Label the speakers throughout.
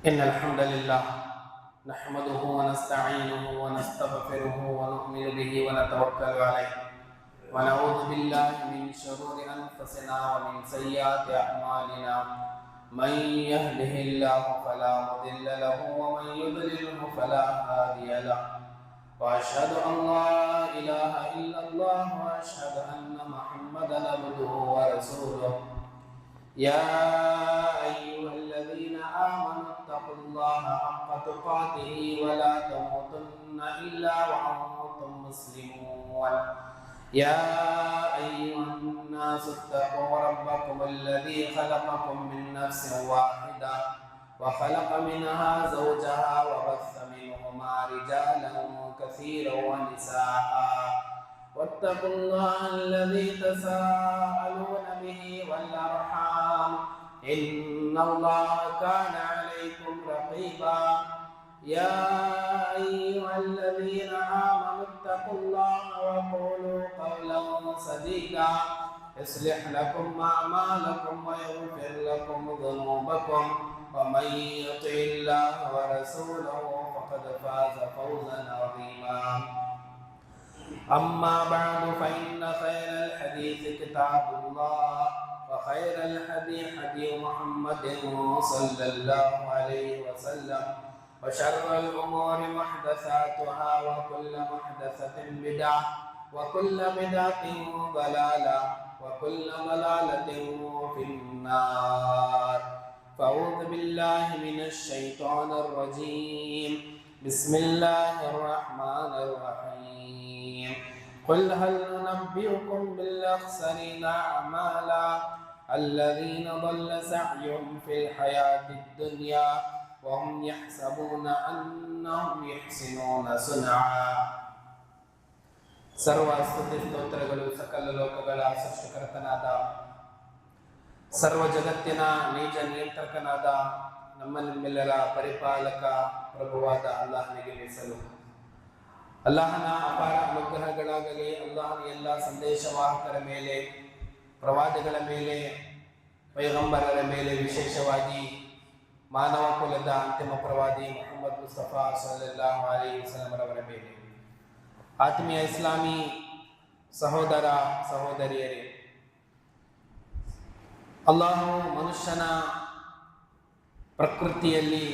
Speaker 1: إن الحمد لله نحمده ونستعينه ونستغفره ونؤمن به ونتوكل عليه ونعوذ بالله من شرور أنفسنا ومن سيئات أعمالنا من يهده الله فلا مضل له ومن يضلله فلا هادي له وأشهد أن لا إله إلا الله وأشهد أن محمدا عبده ورسوله يا أيها الذين آمنوا اتقوا الله حق تقاته ولا تموتن إلا وأنتم مسلمون يا أيها الناس اتقوا ربكم الذي خلقكم من نفس واحدة وخلق منها زوجها وبث منهما رجالا كثيرا ونساء واتقوا الله الذي تساءلون به والأرحام إن الله كان عليكم رقيبا يا أيها الذين آمنوا اتقوا الله وقولوا قولا سديدا يصلح لكم أعمالكم ويغفر لكم ذنوبكم ومن يطع الله ورسوله فقد فاز فوزا عظيما أما بعد فإن خير الحديث كتاب الله وخير الهدي هدي محمد صلى الله عليه وسلم وشر الأمور محدثاتها وكل محدثة بدعة وكل بدعة ضلالة وكل ضلالة في النار فأعوذ بالله من الشيطان الرجيم بسم الله الرحمن الرحيم قل هل ننبئكم بالأخسرين أعمالا الذين ضل سعيهم في الحياة الدنيا وهم يحسبون أنهم يحسنون صنعا ಸರ್ವ ಸ್ತುತಿ ಸ್ತೋತ್ರಗಳು ಸಕಲ ಲೋಕಗಳ ಸೃಷ್ಟಿಕರ್ತನಾದ ಸರ್ವ ಜಗತ್ತಿನ ನಿಜ ನಿಯಂತ್ರಕನಾದ ನಮ್ಮೆಲ್ಲರ ಪರಿಪಾಲಕ ಪ್ರಭುವಾದ ಅಲ್ಲಾಹನಿಗೆ ಮೀಸಲು. ಅಲ್ಲಾಹನ ಅಪಾರ ಅನುಗ್ರಹಗಳಾಗಲಿ ಅಲ್ಲಾಹನ ಎಲ್ಲ ಸಂದೇಶವಾಹಕರ ಮೇಲೆ, ಪ್ರವಾದಿಗಳ ಮೇಲೆ, ಪೈಗಂಬರರ ಮೇಲೆ, ವಿಶೇಷವಾಗಿ ಮಾನವ ಕುಲದ ಅಂತಿಮ ಪ್ರವಾದಿ ಮುಹಮ್ಮದ್ ಮುಸ್ತಫಾ ಸಲ್ಲಲ್ಲಾಹು ಅಲೈಹಿ ವಸಲ್ಲಮರವರ ಮೇಲೆ. ಆತ್ಮೀಯ ಇಸ್ಲಾಮಿ ಸಹೋದರ ಸಹೋದರಿಯರೇ, ಅಲ್ಲಾಹು ಮನುಷ್ಯನ ಪ್ರಕೃತಿಯಲ್ಲಿ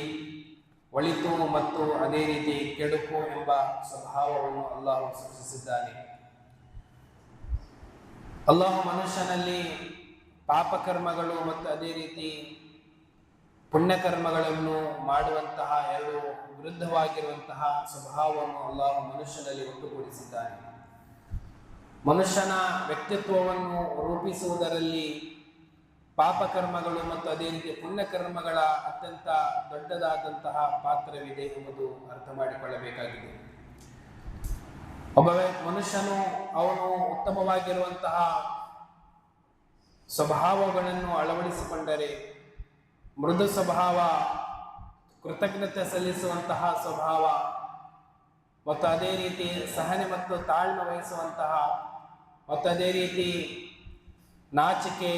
Speaker 1: ಒಳಿತು ಮತ್ತು ಅದೇ ರೀತಿ ಕೆಡುಕು ಎಂಬ ಸ್ವಭಾವವನ್ನು ಅಲ್ಲಾಹು ಸೃಷ್ಟಿಸಿದ್ದಾನೆ. ಅಲ್ಲಾಹು ಮನುಷ್ಯನಲ್ಲಿ ಪಾಪಕರ್ಮಗಳು ಮತ್ತು ಅದೇ ರೀತಿ ಪುಣ್ಯಕರ್ಮಗಳನ್ನು ಮಾಡುವಂತಹ ಎರಡು ವಿರುದ್ಧವಾಗಿರುವಂತಹ ಸ್ವಭಾವವನ್ನು ಅಲ್ಲಾಹು ಮನುಷ್ಯನಲ್ಲಿ ಒಟ್ಟುಗೂಡಿಸಿದ್ದಾನೆ. ಮನುಷ್ಯನ ವ್ಯಕ್ತಿತ್ವವನ್ನು ರೂಪಿಸುವುದರಲ್ಲಿ ಪಾಪಕರ್ಮಗಳು ಮತ್ತು ಅದೇ ರೀತಿ ಪುಣ್ಯಕರ್ಮಗಳ ಅತ್ಯಂತ ದೊಡ್ಡದಾದಂತಹ ಪಾತ್ರವಿದೆ ಎಂಬುದು ಅರ್ಥ ಮಾಡಿಕೊಳ್ಳಬೇಕಾಗಿದೆ. ಒಬ್ಬ ಮನುಷ್ಯನು ಅವನು ಉತ್ತಮವಾಗಿರುವಂತಹ ಸ್ವಭಾವಗಳನ್ನು ಅಳವಡಿಸಿಕೊಂಡರೆ, ಮೃದು ಸ್ವಭಾವ, ಕೃತಜ್ಞತೆ ಸಲ್ಲಿಸುವಂತಹ ಸ್ವಭಾವ ಮತ್ತು ಅದೇ ರೀತಿ ಸಹನೆ ಮತ್ತು ತಾಳ್ಮೆ ವಹಿಸುವಂತಹ ಮತ್ತು ಅದೇ ರೀತಿ ನಾಚಿಕೆ,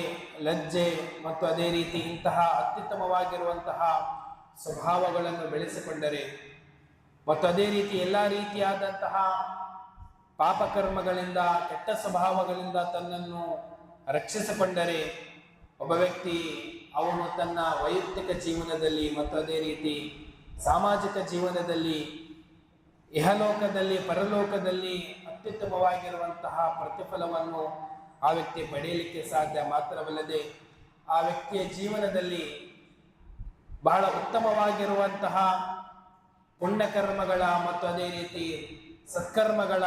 Speaker 1: ಲಜ್ಜೆ ಮತ್ತು ಅದೇ ರೀತಿ ಇಂತಹ ಅತ್ಯುತ್ತಮವಾಗಿರುವಂತಹ ಸ್ವಭಾವಗಳನ್ನು ಬೆಳೆಸಿಕೊಂಡರೆ ಮತ್ತು ಅದೇ ರೀತಿ ಎಲ್ಲ ರೀತಿಯಾದಂತಹ ಪಾಪಕರ್ಮಗಳಿಂದ, ಕೆಟ್ಟ ಸ್ವಭಾವಗಳಿಂದ ತನ್ನನ್ನು ರಕ್ಷಿಸಿಕೊಂಡರೆ ಒಬ್ಬ ವ್ಯಕ್ತಿ ಅವನು ತನ್ನ ವೈಯಕ್ತಿಕ ಜೀವನದಲ್ಲಿ ಮತ್ತು ಅದೇ ರೀತಿ ಸಾಮಾಜಿಕ ಜೀವನದಲ್ಲಿ, ಇಹಲೋಕದಲ್ಲಿ, ಪರಲೋಕದಲ್ಲಿ ಅತ್ಯುತ್ತಮವಾಗಿರುವಂತಹ ಪ್ರತಿಫಲವನ್ನು ಆ ವ್ಯಕ್ತಿ ಪಡೆಯಲಿಕ್ಕೆ ಸಾಧ್ಯ. ಮಾತ್ರವಲ್ಲದೆ ಆ ವ್ಯಕ್ತಿಯ ಜೀವನದಲ್ಲಿ ಬಹಳ ಉತ್ತಮವಾಗಿರುವಂತಹ ಪುಣ್ಯಕರ್ಮಗಳ ಮತ್ತು ಅದೇ ರೀತಿ ಸತ್ಕರ್ಮಗಳ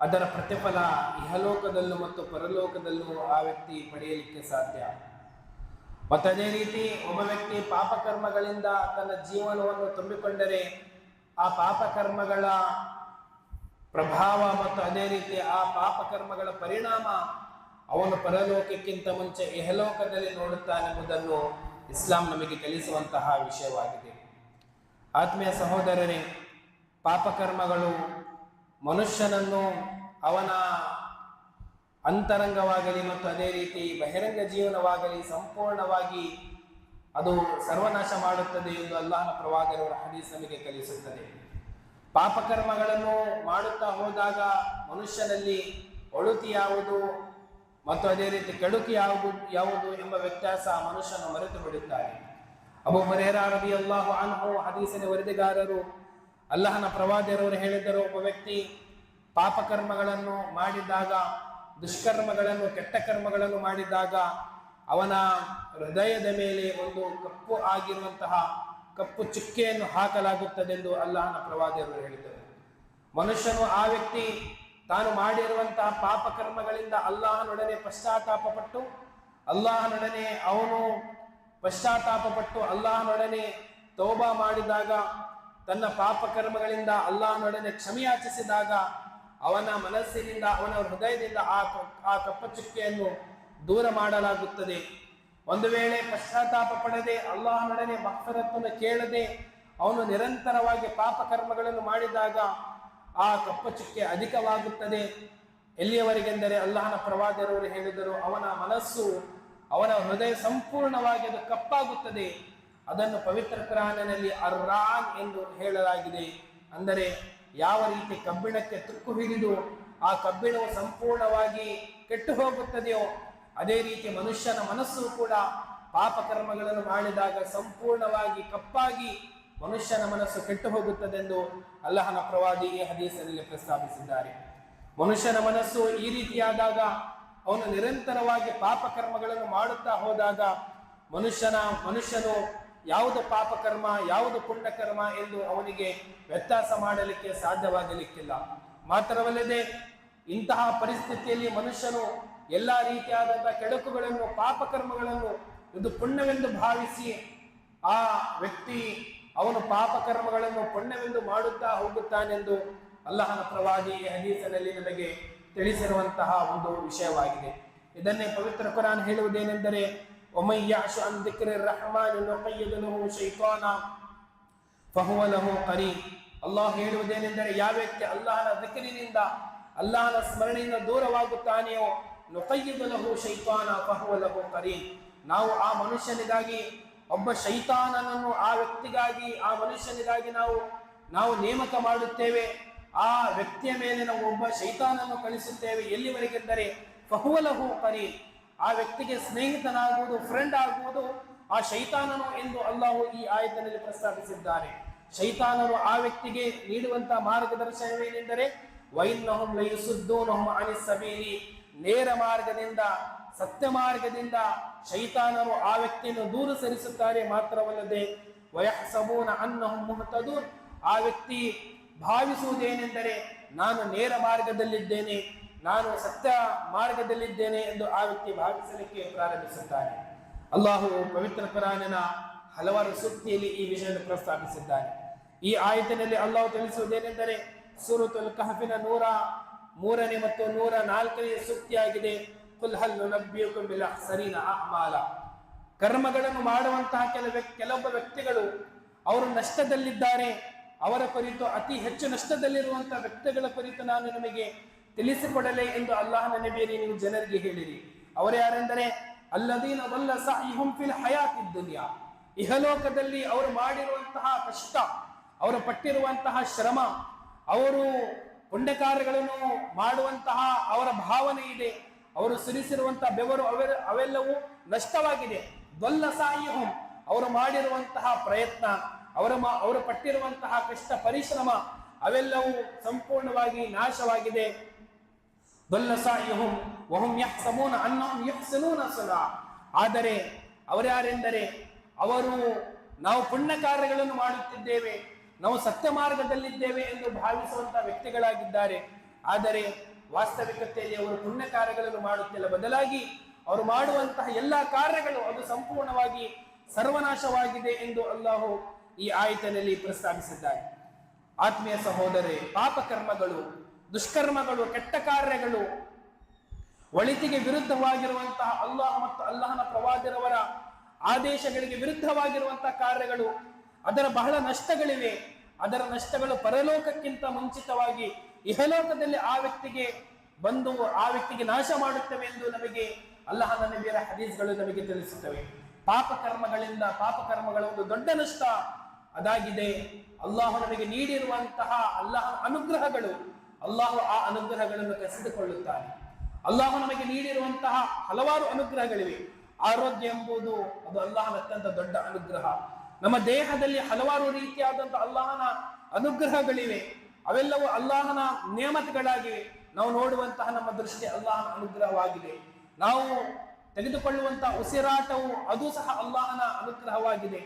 Speaker 1: ಅದರ ಪ್ರತಿಫಲ ಇಹಲೋಕದಲ್ಲೂ ಮತ್ತು ಪರಲೋಕದಲ್ಲೂ ಆ ವ್ಯಕ್ತಿ ಪಡೆಯಲಿಕ್ಕೆ ಸಾಧ್ಯ. ಮತ್ತು ಅದೇ ರೀತಿ ಒಬ್ಬ ವ್ಯಕ್ತಿ ಪಾಪಕರ್ಮಗಳಿಂದ ತನ್ನ ಜೀವನವನ್ನು ತುಂಬಿಕೊಂಡರೆ ಆ ಪಾಪಕರ್ಮಗಳ ಪ್ರಭಾವ ಮತ್ತು ಅದೇ ರೀತಿ ಆ ಪಾಪಕರ್ಮಗಳ ಪರಿಣಾಮ ಅವನು ಪರಲೋಕಕ್ಕಿಂತ ಮುಂಚೆ ಇಹಲೋಕದಲ್ಲಿ ನೋಡುತ್ತಾನೆಂಬುದನ್ನು ಇಸ್ಲಾಂ ನಮಗೆ ಕಲಿಸುವಂತಹ ವಿಷಯವಾಗಿದೆ. ಆತ್ಮೀಯ ಸಹೋದರರೇ, ಪಾಪಕರ್ಮಗಳು ಮನುಷ್ಯನನ್ನು ಅವನ ಅಂತರಂಗವಾಗಲಿ ಮತ್ತು ಅದೇ ರೀತಿ ಬಹಿರಂಗ ಜೀವನವಾಗಲಿ ಸಂಪೂರ್ಣವಾಗಿ ಅದು ಸರ್ವನಾಶ ಮಾಡುತ್ತದೆ ಎಂದು ಅಲ್ಲಾಹನ ಪ್ರವಾದಿಯವರ ಹದೀಸ್ ನಮಗೆ ಕಲಿಸುತ್ತದೆ. ಪಾಪಕರ್ಮಗಳನ್ನು ಮಾಡುತ್ತಾ ಹೋದಾಗ ಮನುಷ್ಯನಲ್ಲಿ ಒಳುತಿ ಯಾವುದು ಮತ್ತು ಅದೇ ರೀತಿ ಕೆಡುಕು ಯಾವುದು ಎಂಬ ವ್ಯತ್ಯಾಸ ಮನುಷ್ಯನು ಮರೆತು ಬಿಡುತ್ತಾರೆ. ಅಬೂ ಹುರೈರಾ ರದಿಯಲ್ಲಾಹು ಅನ್ಹು ಹದೀಸಿನ ವರದಿಗಾರರು, ಅಲ್ಲಾಹನ ಪ್ರವಾದಿಯವರು ಹೇಳಿದರು, ಒಬ್ಬ ವ್ಯಕ್ತಿ ಪಾಪಕರ್ಮಗಳನ್ನು ಮಾಡಿದಾಗ, ದುಷ್ಕರ್ಮಗಳನ್ನು, ಕೆಟ್ಟ ಕರ್ಮಗಳನ್ನು ಮಾಡಿದಾಗ ಅವನ ಹೃದಯದ ಮೇಲೆ ಒಂದು ಕಪ್ಪು ಆಗಿರುವಂತಹ ಕಪ್ಪು ಚುಕ್ಕೆಯನ್ನು ಹಾಕಲಾಗುತ್ತದೆಂದು ಅಲ್ಲಾಹನ ಪ್ರವಾದಿಯವರು ಹೇಳಿದರು. ಮನುಷ್ಯನು, ಆ ವ್ಯಕ್ತಿ ತಾನು ಮಾಡಿರುವಂತಹ ಪಾಪಕರ್ಮಗಳಿಂದ ಅಲ್ಲಾಹನೊಡನೆ ಪಶ್ಚಾತ್ತಾಪಪಟ್ಟು ಅಲ್ಲಾಹನೊಡನೆ ತೌಬಾ ಮಾಡಿದಾಗ, ತನ್ನ ಪಾಪಕರ್ಮಗಳಿಂದ ಅಲ್ಲಾಹನೊಡನೆ ಕ್ಷಮೆಯಾಚಿಸಿದಾಗ ಅವನ ಮನಸ್ಸಿನಿಂದ, ಅವನ ಹೃದಯದಿಂದ ಆ ಕಪ್ಪಚುಕ್ಕೆಯನ್ನು ದೂರ ಮಾಡಲಾಗುತ್ತದೆ. ಒಂದು ವೇಳೆ ಪಶ್ಚಾತ್ತಾಪ ಪಡದೆ, ಅಲ್ಲಾಹನೊಡನೆ ಮಗ್ಫಿರತ್ತನ್ನು ಕೇಳದೆ ಅವನು ನಿರಂತರವಾಗಿ ಪಾಪಕರ್ಮಗಳನ್ನು ಮಾಡಿದಾಗ ಆ ಕಪ್ಪಚುಕ್ಕೆ ಅಧಿಕವಾಗುತ್ತದೆ. ಎಲ್ಲಿಯವರೆಗೆಂದರೆ ಅಲ್ಲಾಹನ ಪ್ರವಾದಿಯವರು ಹೇಳಿದರು, ಅವನ ಮನಸ್ಸು, ಅವನ ಹೃದಯ ಸಂಪೂರ್ಣವಾಗಿ ಅದು ಕಪ್ಪಾಗುತ್ತದೆ. ಅದನ್ನು ಪವಿತ್ರ ಕುರಾನಿನಲ್ಲಿ ಅರ್ರಾನ್ ಎಂದು ಹೇಳಲಾಗಿದೆ. ಅಂದರೆ ಯಾವ ರೀತಿ ಕಬ್ಬಿಣಕ್ಕೆ ತುಕ್ಕು ಹಿಡಿದು ಆ ಕಬ್ಬಿಣವು ಸಂಪೂರ್ಣವಾಗಿ ಕೆಟ್ಟು ಹೋಗುತ್ತದೆಯೋ, ಅದೇ ರೀತಿ ಮನುಷ್ಯನ ಮನಸ್ಸು ಕೂಡ ಪಾಪಕರ್ಮಗಳನ್ನು ಮಾಡಿದಾಗ ಸಂಪೂರ್ಣವಾಗಿ ಕಪ್ಪಾಗಿ ಮನುಷ್ಯನ ಮನಸ್ಸು ಕೆಟ್ಟು ಹೋಗುತ್ತದೆಂದು ಅಲ್ಲಾಹನ ಪ್ರವಾದಿ ಈ ಹದೀಸಿನಲ್ಲಿ ಪ್ರಸ್ತಾಪಿಸಿದ್ದಾರೆ. ಮನುಷ್ಯನ ಮನಸ್ಸು ಈ ರೀತಿಯಾದಾಗ, ಅವನು ನಿರಂತರವಾಗಿ ಪಾಪಕರ್ಮಗಳನ್ನು ಮಾಡುತ್ತಾ ಹೋದಾಗ ಮನುಷ್ಯನು ಯಾವುದು ಪಾಪಕರ್ಮ, ಯಾವುದು ಪುಣ್ಯಕರ್ಮ ಎಂದು ಅವನಿಗೆ ವ್ಯತ್ಯಾಸ ಮಾಡಲಿಕ್ಕೆ ಸಾಧ್ಯವಾಗಲಿಕ್ಕಿಲ್ಲ. ಮಾತ್ರವಲ್ಲದೆ ಇಂತಹ ಪರಿಸ್ಥಿತಿಯಲ್ಲಿ ಮನುಷ್ಯನು ಎಲ್ಲ ರೀತಿಯಾದಂತಹ ಕೆಡುಕುಗಳನ್ನು, ಪಾಪಕರ್ಮಗಳನ್ನು ಇದು ಪುಣ್ಯವೆಂದು ಭಾವಿಸಿ ಆ ವ್ಯಕ್ತಿ ಅವನು ಪಾಪಕರ್ಮಗಳನ್ನು ಪುಣ್ಯವೆಂದು ಮಾಡುತ್ತಾ ಹೋಗುತ್ತಾನೆಂದು ಅಲ್ಲಾಹನ ಪ್ರವಾದಿ ಈ ಹದೀಸಿನಲ್ಲಿ ನಮಗೆ ತಿಳಿಸಿರುವಂತಹ ಒಂದು ವಿಷಯವಾಗಿದೆ. ಇದನ್ನೇ ಪವಿತ್ರ ಕುರಾನ್ ಹೇಳುವುದೇನೆಂದರೆ, وَمَن يَعْشُ عَن ذِكْرِ الرَّحْمَنِ نُقَيِّضْ لَهُ شَيْطَانًا فَهُوَ لَهُ قَرِينٌ. ಅಲ್ಲಾಹ್ ಹೇಳುವುದೇನೆಂದರೆ, ಯಾವ ವ್ಯಕ್ತಿ ಅಲ್ಲಾಹನ ಜಿಕ್ರಿನಿಂದ, ಅಲ್ಲಾಹನ ಸ್ಮರಣೆಯಿಂದ ದೂರವಾಗುತ್ತಾನೆಯೋ, ನುಕಯ್ಯಿದ್ ಲಹು ಶೈತಾನ ಫಹುವ ಲಹು ಕರೀನ್, ನಾವು ಆ ಮನುಷ್ಯನಿಗಾಗಿ ಒಬ್ಬ ಶೈತಾನನನ್ನು ಆ ವ್ಯಕ್ತಿಗಾಗಿ, ಆ ಮನುಷ್ಯನಿಗಾಗಿ ನಾವು ನೇಮಕ ಮಾಡುತ್ತೇವೆ. ಆ ವ್ಯಕ್ತಿಯ ಮೇಲೆ ನಾವು ಒಬ್ಬ ಶೈತಾನನ್ನು ಕಳಿಸುತ್ತೇವೆ. ಎಲ್ಲಿವರೆಗೆಂದರೆ ಫಹುವ ಲಹು ಕರೀನ್, ಆ ವ್ಯಕ್ತಿಗೆ ಸ್ನೇಹಿತನಾಗುವುದು, ಫ್ರೆಂಡ್ ಆಗುವುದು ಆ ಶೈತಾನನು ಎಂದು ಅಲ್ಲಾಹು ಈ ಆಯತಿನಲ್ಲಿ ಪ್ರಸ್ತಾಪಿಸಿದ್ದಾರೆ. ಶೈತಾನನು ಆ ವ್ಯಕ್ತಿಗೆ ನೀಡುವಂತಹ ಮಾರ್ಗದರ್ಶನವೇನೆಂದರೆ, ವೈನ್ನಹುಂ ಲಯುಸುದ್ದೂನಹುಂ ಅನಿಸ್ ಸಬೀಲಿ, ನೇರ ಮಾರ್ಗದಿಂದ, ಸತ್ಯ ಮಾರ್ಗದಿಂದ ಶೈತಾನರು ಆ ವ್ಯಕ್ತಿಯನ್ನು ದೂರ ಸರಿಸುತ್ತಾರೆ. ಮಾತ್ರವಲ್ಲದೆ ವಯಹ್ಸಬೂನ ಅನ್ನಹುಂ ಮುಹ್ತದೂನ್, ಆ ವ್ಯಕ್ತಿ ಭಾವಿಸುವುದೇನೆಂದರೆ ನಾನು ನೇರ ಮಾರ್ಗದಲ್ಲಿದ್ದೇನೆ, ನಾನು ಸತ್ಯ ಮಾರ್ಗದಲ್ಲಿದ್ದೇನೆ ಎಂದು ಆ ವ್ಯಕ್ತಿ ಭಾವಿಸಲಿಕ್ಕೆ ಪ್ರಾರಂಭಿಸುತ್ತಾನೆ. ಅಲ್ಲಾಹು ಪವಿತ್ರ ಕುರಾನಿನ ಹಲವಾರು ಸೂಕ್ತಿಯಲ್ಲಿ ಈ ವಿಷಯವನ್ನು ಪ್ರಸ್ತಾಪಿಸಿದ್ದಾನೆ. ಈ ಆಯತಿನಲ್ಲಿ ಅಲ್ಲಾಹು ತಿಳಿಸುವುದೇನೆಂದರೆ, ಸೂರತುಲ್ ಕಹಫಿನ 103ನೇ ಮತ್ತು 104ನೇ ಸೂಕ್ತಿಯಾಗಿದೆ. ಕುಲ್ ಹಲ್ ನುನಬ್ಬಿಯುಕುಂ ಬಿಲ್ ಅಖ್ಸರೀನ ಅಅಮಾಲ, ಕರ್ಮಗಳನ್ನು ಮಾಡುವಂತಹ ಕೆಲವೊಬ್ಬ ವ್ಯಕ್ತಿಗಳು ಅವರು ನಷ್ಟದಲ್ಲಿದ್ದಾರೆ, ಅವರ ಕುರಿತು, ಅತಿ ಹೆಚ್ಚು ನಷ್ಟದಲ್ಲಿರುವಂತಹ ವ್ಯಕ್ತಿಗಳ ಕುರಿತು ನಾನು ನಿಮಗೆ ತಿಳಿಸಿಕೊಡಲೇ ಎಂದು ಅಲ್ಲಾಹನ ನಬಿಯರೇ ನೀವು ಜನರಿಗೆ ಹೇಳಿರಿ. ಅವರು ಯಾರೆಂದರೆ, ಅಲ್ಲದೀನ ವಲ್ಲ ಸಅಯ್ಹುಂ ಫಿಲ್ ಹಯಾತಿದ್ ದುನಿಯಾ, ಇಹಲೋಕದಲ್ಲಿ ಅವರು ಮಾಡಿರುವಂತಹ ಕಷ್ಟ, ಅವರು ಪಟ್ಟಿರುವಂತಹ ಶ್ರಮ, ಅವರು ಪುಣ್ಯ ಕಾರ್ಯಗಳನ್ನು ಮಾಡುವಂತಹ ಅವರ ಭಾವನೆ ಇದೆ, ಅವರು ಸುರಿಸಿರುವಂತಹ ಬೆವರು ಅವೆಲ್ಲವೂ ನಷ್ಟವಾಗಿದೆ. ವಲ್ಲ ಸಅಯ್ಹುಂ, ಅವರು ಮಾಡಿರುವಂತಹ ಪ್ರಯತ್ನ, ಅವರು ಪಟ್ಟಿರುವಂತಹ ಕಷ್ಟ, ಪರಿಶ್ರಮ ಅವೆಲ್ಲವೂ ಸಂಪೂರ್ಣವಾಗಿ ನಾಶವಾಗಿದೆ. ದಲ್ಲ ಸಅಯ್ಹುಂ ವಹುಂ ಯಹ್ಸಬೂನ ಅನ್ನಹುಂ ಯಹ್ಸಿನೂನ ಸುನಾ, ಆದರೆ ಅವರ್ಯಾರೆಂದರೆ ಅವರು ನಾವು ಪುಣ್ಯ ಕಾರ್ಯಗಳನ್ನು ಮಾಡುತ್ತಿದ್ದೇವೆ, ನಾವು ಸತ್ಯ ಮಾರ್ಗದಲ್ಲಿದ್ದೇವೆ ಎಂದು ಭಾವಿಸುವಂತಹ ವ್ಯಕ್ತಿಗಳಾಗಿದ್ದಾರೆ. ಆದರೆ ವಾಸ್ತವಿಕತೆಯಲ್ಲಿ ಅವರು ಪುಣ್ಯ ಕಾರ್ಯಗಳನ್ನು ಮಾಡುತ್ತಿಲ್ಲ. ಬದಲಾಗಿ ಅವರು ಮಾಡುವಂತಹ ಎಲ್ಲಾ ಕಾರ್ಯಗಳು ಅದು ಸಂಪೂರ್ಣವಾಗಿ ಸರ್ವನಾಶವಾಗಿದೆ ಎಂದು ಅಲ್ಲಾಹು ಈ ಆಯತಿನಲ್ಲಿ ಪ್ರಸ್ತಾಪಿಸಿದ್ದಾರೆ. ಆತ್ಮೀಯ ಸಹೋದರರೇ, ಪಾಪಕರ್ಮಗಳು, ದುಷ್ಕರ್ಮಗಳು, ಕೆಟ್ಟ ಕಾರ್ಯಗಳು, ಒಳಿತಿಗೆ ವಿರುದ್ಧವಾಗಿರುವಂತಹ ಅಲ್ಲಾಹ್ ಮತ್ತು ಅಲ್ಲಾಹನ ಪ್ರವಾದಿಯವರ ಆದೇಶಗಳಿಗೆ ವಿರುದ್ಧವಾಗಿರುವಂತಹ ಕಾರ್ಯಗಳು, ಅದರ ಬಹಳ ನಷ್ಟಗಳಿವೆ. ಅದರ ನಷ್ಟಗಳು ಪರಲೋಕಕ್ಕಿಂತ ಮುಂಚಿತವಾಗಿ ಇಹಲೋಕದಲ್ಲಿ ಆ ವ್ಯಕ್ತಿಗೆ ನಾಶ ಮಾಡುತ್ತವೆ ಎಂದು ನಮಗೆ ಅಲ್ಲಾಹನ ನಬಿಯರ ಹದೀಸ್ಗಳು ನಮಗೆ ತಿಳಿಸುತ್ತವೆ. ಪಾಪಕರ್ಮಗಳ ಒಂದು ದೊಡ್ಡ ನಷ್ಟ ಅದಾಗಿದೆ. ಅಲ್ಲಾಹು ನಮಗೆ ನೀಡಿರುವಂತಹ ಅಲ್ಲಾಹನ ಅನುಗ್ರಹಗಳು, ಅಲ್ಲಾಹು ಆ ಅನುಗ್ರಹಗಳನ್ನು ಕಸಿದುಕೊಳ್ಳುತ್ತಾನೆ. ಅಲ್ಲಾಹು ನಮಗೆ ನೀಡಿರುವಂತಹ ಹಲವಾರು ಅನುಗ್ರಹಗಳಿವೆ. ಆರೋಗ್ಯ ಎಂಬುದು ಅದು ಅಲ್ಲಾಹನ ಅತ್ಯಂತ ದೊಡ್ಡ ಅನುಗ್ರಹ. ನಮ್ಮ ದೇಹದಲ್ಲಿ ಹಲವಾರು ರೀತಿಯಾದಂತಹ ಅಲ್ಲಾಹನ ಅನುಗ್ರಹಗಳಿವೆ. ಅವೆಲ್ಲವೂ ಅಲ್ಲಾಹನ ನೇಮತುಗಳಾಗಿವೆ. ನಾವು ನೋಡುವಂತಹ ನಮ್ಮ ದೃಷ್ಟಿ ಅಲ್ಲಾಹನ ಅನುಗ್ರಹವಾಗಿದೆ. ನಾವು ತೆಗೆದುಕೊಳ್ಳುವಂತಹ ಉಸಿರಾಟವು ಅದು ಸಹ ಅಲ್ಲಾಹನ ಅನುಗ್ರಹವಾಗಿದೆ.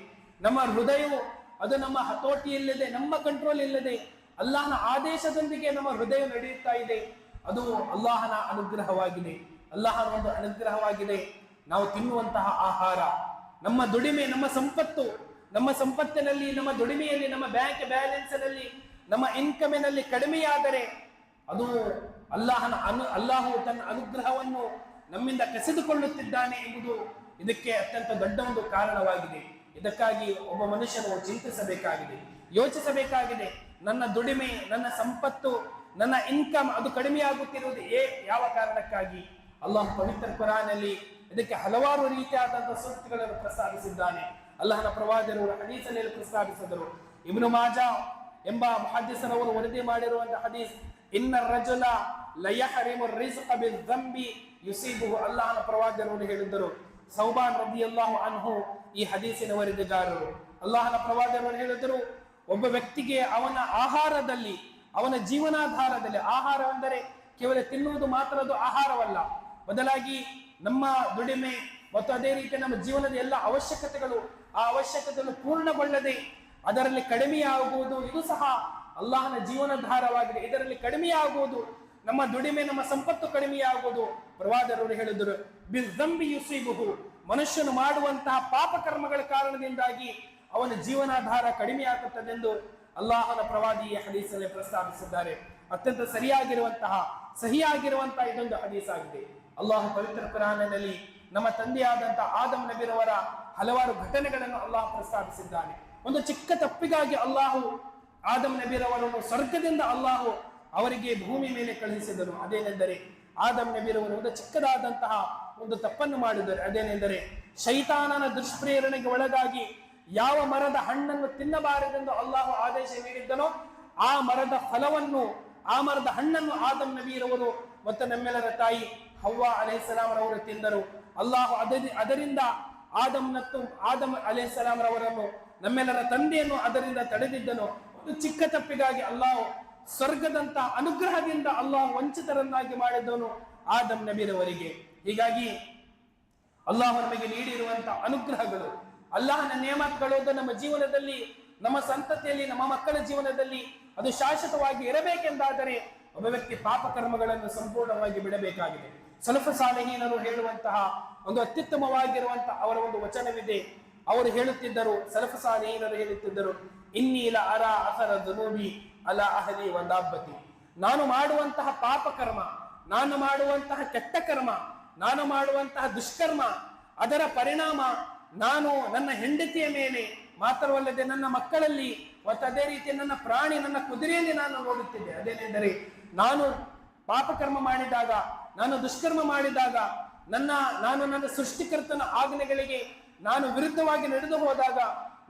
Speaker 1: ನಮ್ಮ ಹೃದಯವು ಅದು ನಮ್ಮ ಹತೋಟಿಯಿಲ್ಲದೆ, ನಮ್ಮ ಕಂಟ್ರೋಲ್ ಇಲ್ಲದೆ, ಅಲ್ಲಾಹನ ಆದೇಶದೊಂದಿಗೆ ನಮ್ಮ ಹೃದಯ ನಡೆಯುತ್ತಾ ಇದೆ. ಅದು ಅಲ್ಲಾಹನ ಅನುಗ್ರಹವಾಗಿದೆ, ಅಲ್ಲಾಹನ ಒಂದು ಅನುಗ್ರಹವಾಗಿದೆ. ನಾವು ತಿನ್ನುವಂತಹ ಆಹಾರ, ನಮ್ಮ ದುಡಿಮೆ, ನಮ್ಮ ಸಂಪತ್ತಿನಲ್ಲಿ, ನಮ್ಮ ದುಡಿಮೆಯಲ್ಲಿ, ನಮ್ಮ ಬ್ಯಾಂಕ್ ಬ್ಯಾಲೆನ್ಸ್ನಲ್ಲಿ, ನಮ್ಮ ಇನ್ಕಮಿನಲ್ಲಿ ಕಡಿಮೆಯಾದರೆ ಅದು ಅಲ್ಲಾಹು ತನ್ನ ಅನುಗ್ರಹವನ್ನು ನಮ್ಮಿಂದ ಕಸಿದುಕೊಳ್ಳುತ್ತಿದ್ದಾನೆ ಎಂಬುದು ಇದಕ್ಕೆ ಅತ್ಯಂತ ದೊಡ್ಡ ಒಂದು ಕಾರಣವಾಗಿದೆ. ಇದಕ್ಕಾಗಿ ಒಬ್ಬ ಮನುಷ್ಯನು ಚಿಂತಿಸಬೇಕಾಗಿದೆ, ಯೋಚಿಸಬೇಕಾಗಿದೆ. ನನ್ನ ದುಡಿಮೆ, ನನ್ನ ಸಂಪತ್ತು, ನನ್ನ ಇನ್ಕಮ್ ಅದು ಕಡಿಮೆಯಾಗುತ್ತಿರುವುದು ಯಾವ ಕಾರಣಕ್ಕಾಗಿ? ಅಲ್ಲಾಹ್ ಪವಿತ್ರ ಕುರಾನಲ್ಲಿ ಇದಕ್ಕೆ ಹಲವಾರು ರೀತಿಯಾದಂತಹ ಸೂಕ್ತಗಳನ್ನು ಪ್ರಸ್ತಾವಿಸಿದ್ದಾನೆ. ಅಲ್ಲಾಹನ ಪ್ರವಾದಿಗಳು ಹದೀಸಲ್ಲಿ ಪ್ರಸ್ತಾವಿಸಿದರು. ಇಬ್ನು ಮಾಜಾ ಎಂಬ ಮುಹದ್ದಿಸರವರು ವರದಿ ಮಾಡಿರುವಂತಹ ಹದೀಸ್, ಇನ್ನ ರಜುಲ ಲಯಹರಿಮು ರಿಜ್ಕ ಬಿದ್ದಂಬಿ ಯುಸೀಬುಹು. ಅಲ್ಲಾಹನ ಪ್ರವಾದಿಗಳು ಹೇಳಿದ್ದರು. ಸೌಬಾನ್ ರದಿಯಲ್ಲಾಹು ಅನ್ಹು ಈ ಹದೀಸಿನ ವರದಿಗಾರರು. ಅಲ್ಲಾಹನ ಪ್ರವಾದಿಗಳು ಹೇಳಿದರು, ಒಬ್ಬ ವ್ಯಕ್ತಿಗೆ ಅವನ ಆಹಾರದಲ್ಲಿ, ಅವನ ಜೀವನಾಧಾರದಲ್ಲಿ, ಆಹಾರವೆಂದರೆ ಕೇವಲ ತಿನ್ನುವುದು ಮಾತ್ರ ಅದು ಆಹಾರವಲ್ಲ, ಬದಲಾಗಿ ನಮ್ಮ ದುಡಿಮೆ ಮತ್ತು ಅದೇ ರೀತಿ ನಮ್ಮ ಜೀವನದ ಎಲ್ಲ ಅವಶ್ಯಕತೆಗಳು, ಆ ಅವಶ್ಯಕತೆಗಳು ಪೂರ್ಣಗೊಳ್ಳದೆ ಅದರಲ್ಲಿ ಕಡಿಮೆಯಾಗುವುದು, ಇದು ಸಹ ಅಲ್ಲಾಹನ ಜೀವನಾಧಾರವಾಗಿದೆ. ಇದರಲ್ಲಿ ಕಡಿಮೆಯಾಗುವುದು, ನಮ್ಮ ದುಡಿಮೆ, ನಮ್ಮ ಸಂಪತ್ತು ಕಡಿಮೆಯಾಗುವುದು. ಪ್ರವಾದಿಗಳು ಹೇಳಿದರು, ಬಿಲ್ಜಂಬಿ ಯುಸೀಬುಹು, ಮನುಷ್ಯನು ಮಾಡುವಂತಹ ಪಾಪಕರ್ಮಗಳ ಕಾರಣದಿಂದಾಗಿ ಅವನ ಜೀವನಾಧಾರ ಕಡಿಮೆಯಾಗುತ್ತದೆಂದು ಅಲ್ಲಾಹನ ಪ್ರವಾದಿ ಹದೀಸಲ್ಲಿ ಪ್ರಸ್ತಾವಿಸಿದ್ದಾರೆ. ಅತ್ಯಂತ ಸಹಿಯಾಗಿರುವಂತಹ ಇದೊಂದು ಹದೀಸ್ ಆಗಿದೆ. ಅಲ್ಲಾಹು ಪವಿತ್ರ ಕುರಾನಿನಲ್ಲಿ ನಮ್ಮ ತಂದೆಯಾದಂತಹ ಆದಮ್ ನಬಿರವರ ಹಲವಾರು ಘಟನೆಗಳನ್ನು ಅಲ್ಲಾಹ್ ಪ್ರಸ್ತಾವಿಸಿದ್ದಾನೆ. ಒಂದು ಚಿಕ್ಕ ತಪ್ಪಿಗಾಗಿ ಅಲ್ಲಾಹು ಆದಮ್ ನಬಿರವರನ್ನು ಸ್ವರ್ಗದಿಂದ ಅಲ್ಲಾಹು ಅವರಿಗೆ ಭೂಮಿ ಮೇಲೆ ಕಳುಹಿಸಿದರು. ಅದೇನೆಂದರೆ ಆದಮ್ ನಬಿರವರು ಒಂದು ಚಿಕ್ಕದಾದಂತಹ ಒಂದು ತಪ್ಪನ್ನು ಮಾಡಿದರು. ಅದೇನೆಂದರೆ ಶೈತಾನನ ದುಷ್ಪ್ರೇರಣೆಗೆ ಒಳಗಾಗಿ ಯಾವ ಮರದ ಹಣ್ಣನ್ನು ತಿನ್ನಬಾರದೆಂದು ಅಲ್ಲಾಹು ಆದೇಶ ನೀಡಿದ್ದನೋ ಆ ಮರದ ಫಲವನ್ನು, ಆ ಮರದ ಹಣ್ಣನ್ನು ಆದಮ್ ನಬಿರವರು ಮತ್ತು ನಮ್ಮೆಲ್ಲರ ತಾಯಿ ಹವ್ವಾ ಅಲೈಹಿಸ್ಸಲಾಮರವರು ತಿಂದರು. ಅಲ್ಲಾಹು ಅದರಿಂದ ಆದಮ್ ಅಲೈಹಿಸ್ಸಲಾಮರವರನ್ನು, ನಮ್ಮೆಲ್ಲರ ತಂದೆಯನ್ನು ಅದರಿಂದ ತಡೆದಿದ್ದನು. ಒಂದು ಚಿಕ್ಕ ತಪ್ಪಿಗಾಗಿ ಅಲ್ಲಾಹು ಸ್ವರ್ಗದಂತ ಅನುಗ್ರಹದಿಂದ ಅಲ್ಲಾಹು ವಂಚಿತರನ್ನಾಗಿ ಮಾಡಿದವನು ಆದಮ್ ನಬಿರವರಿಗೆ. ಹೀಗಾಗಿ ಅಲ್ಲಾಹು ನಮಗೆ ನೀಡಿರುವಂತಹ ಅನುಗ್ರಹಗಳು, ಅಲ್ಲಾಹನ ನೇಮತ್ಗಳು ನಮ್ಮ ಜೀವನದಲ್ಲಿ, ನಮ್ಮ ಸಂತತಿಯಲ್ಲಿ, ನಮ್ಮ ಮಕ್ಕಳ ಜೀವನದಲ್ಲಿ ಅದು ಶಾಶ್ವತವಾಗಿ ಇರಬೇಕೆಂದಾದರೆ ಒಬ್ಬ ವ್ಯಕ್ತಿ ಪಾಪಕರ್ಮಗಳನ್ನು ಸಂಪೂರ್ಣವಾಗಿ ಬಿಡಬೇಕಾಗಿದೆ. ಸಲಫ ಸಾಲಿಹೀನರು ಹೇಳುವಂತಹ ಒಂದು ಅತ್ಯುತ್ತಮವಾಗಿರುವಂತಹ ಅವರ ಒಂದು ವಚನವಿದೆ. ಅವರು ಹೇಳುತ್ತಿದ್ದರು, ಸಲಫ ಸಾಲಿಹೀನರು ಹೇಳುತ್ತಿದ್ದರು, ಇನ್ನೀಲ ಅರ ಅಸರ ದುನೂಬಿ ಅಲ ಅಹಲಿ ವದಾಬ್ಬತಿ. ನಾನು ಮಾಡುವಂತಹ ಪಾಪಕರ್ಮ, ನಾನು ಮಾಡುವಂತಹ ಕೆಟ್ಟ ಕರ್ಮ, ನಾನು ಮಾಡುವಂತಹ ದುಷ್ಕರ್ಮ, ಅದರ ಪರಿಣಾಮ ನಾನು ನನ್ನ ಹೆಂಡತಿಯ ಮೇಲೆ ಮಾತ್ರವಲ್ಲದೆ ನನ್ನ ಮಕ್ಕಳಲ್ಲಿ ಮತ್ತು ಅದೇ ರೀತಿ ನನ್ನ ಪ್ರಾಣಿ, ನನ್ನ ಕುದುರೆಯಲ್ಲಿ ನಾನು ನೋಡುತ್ತಿದ್ದೆ. ಅದೇನೆಂದರೆ ನಾನು ಪಾಪಕರ್ಮ ಮಾಡಿದಾಗ, ನಾನು ದುಷ್ಕರ್ಮ ಮಾಡಿದಾಗ, ನಾನು ನನ್ನ ಸೃಷ್ಟಿಕರ್ತನ ಆಜ್ಞೆಗಳಿಗೆ ನಾನು ವಿರುದ್ಧವಾಗಿ ನಡೆದು ಹೋದಾಗ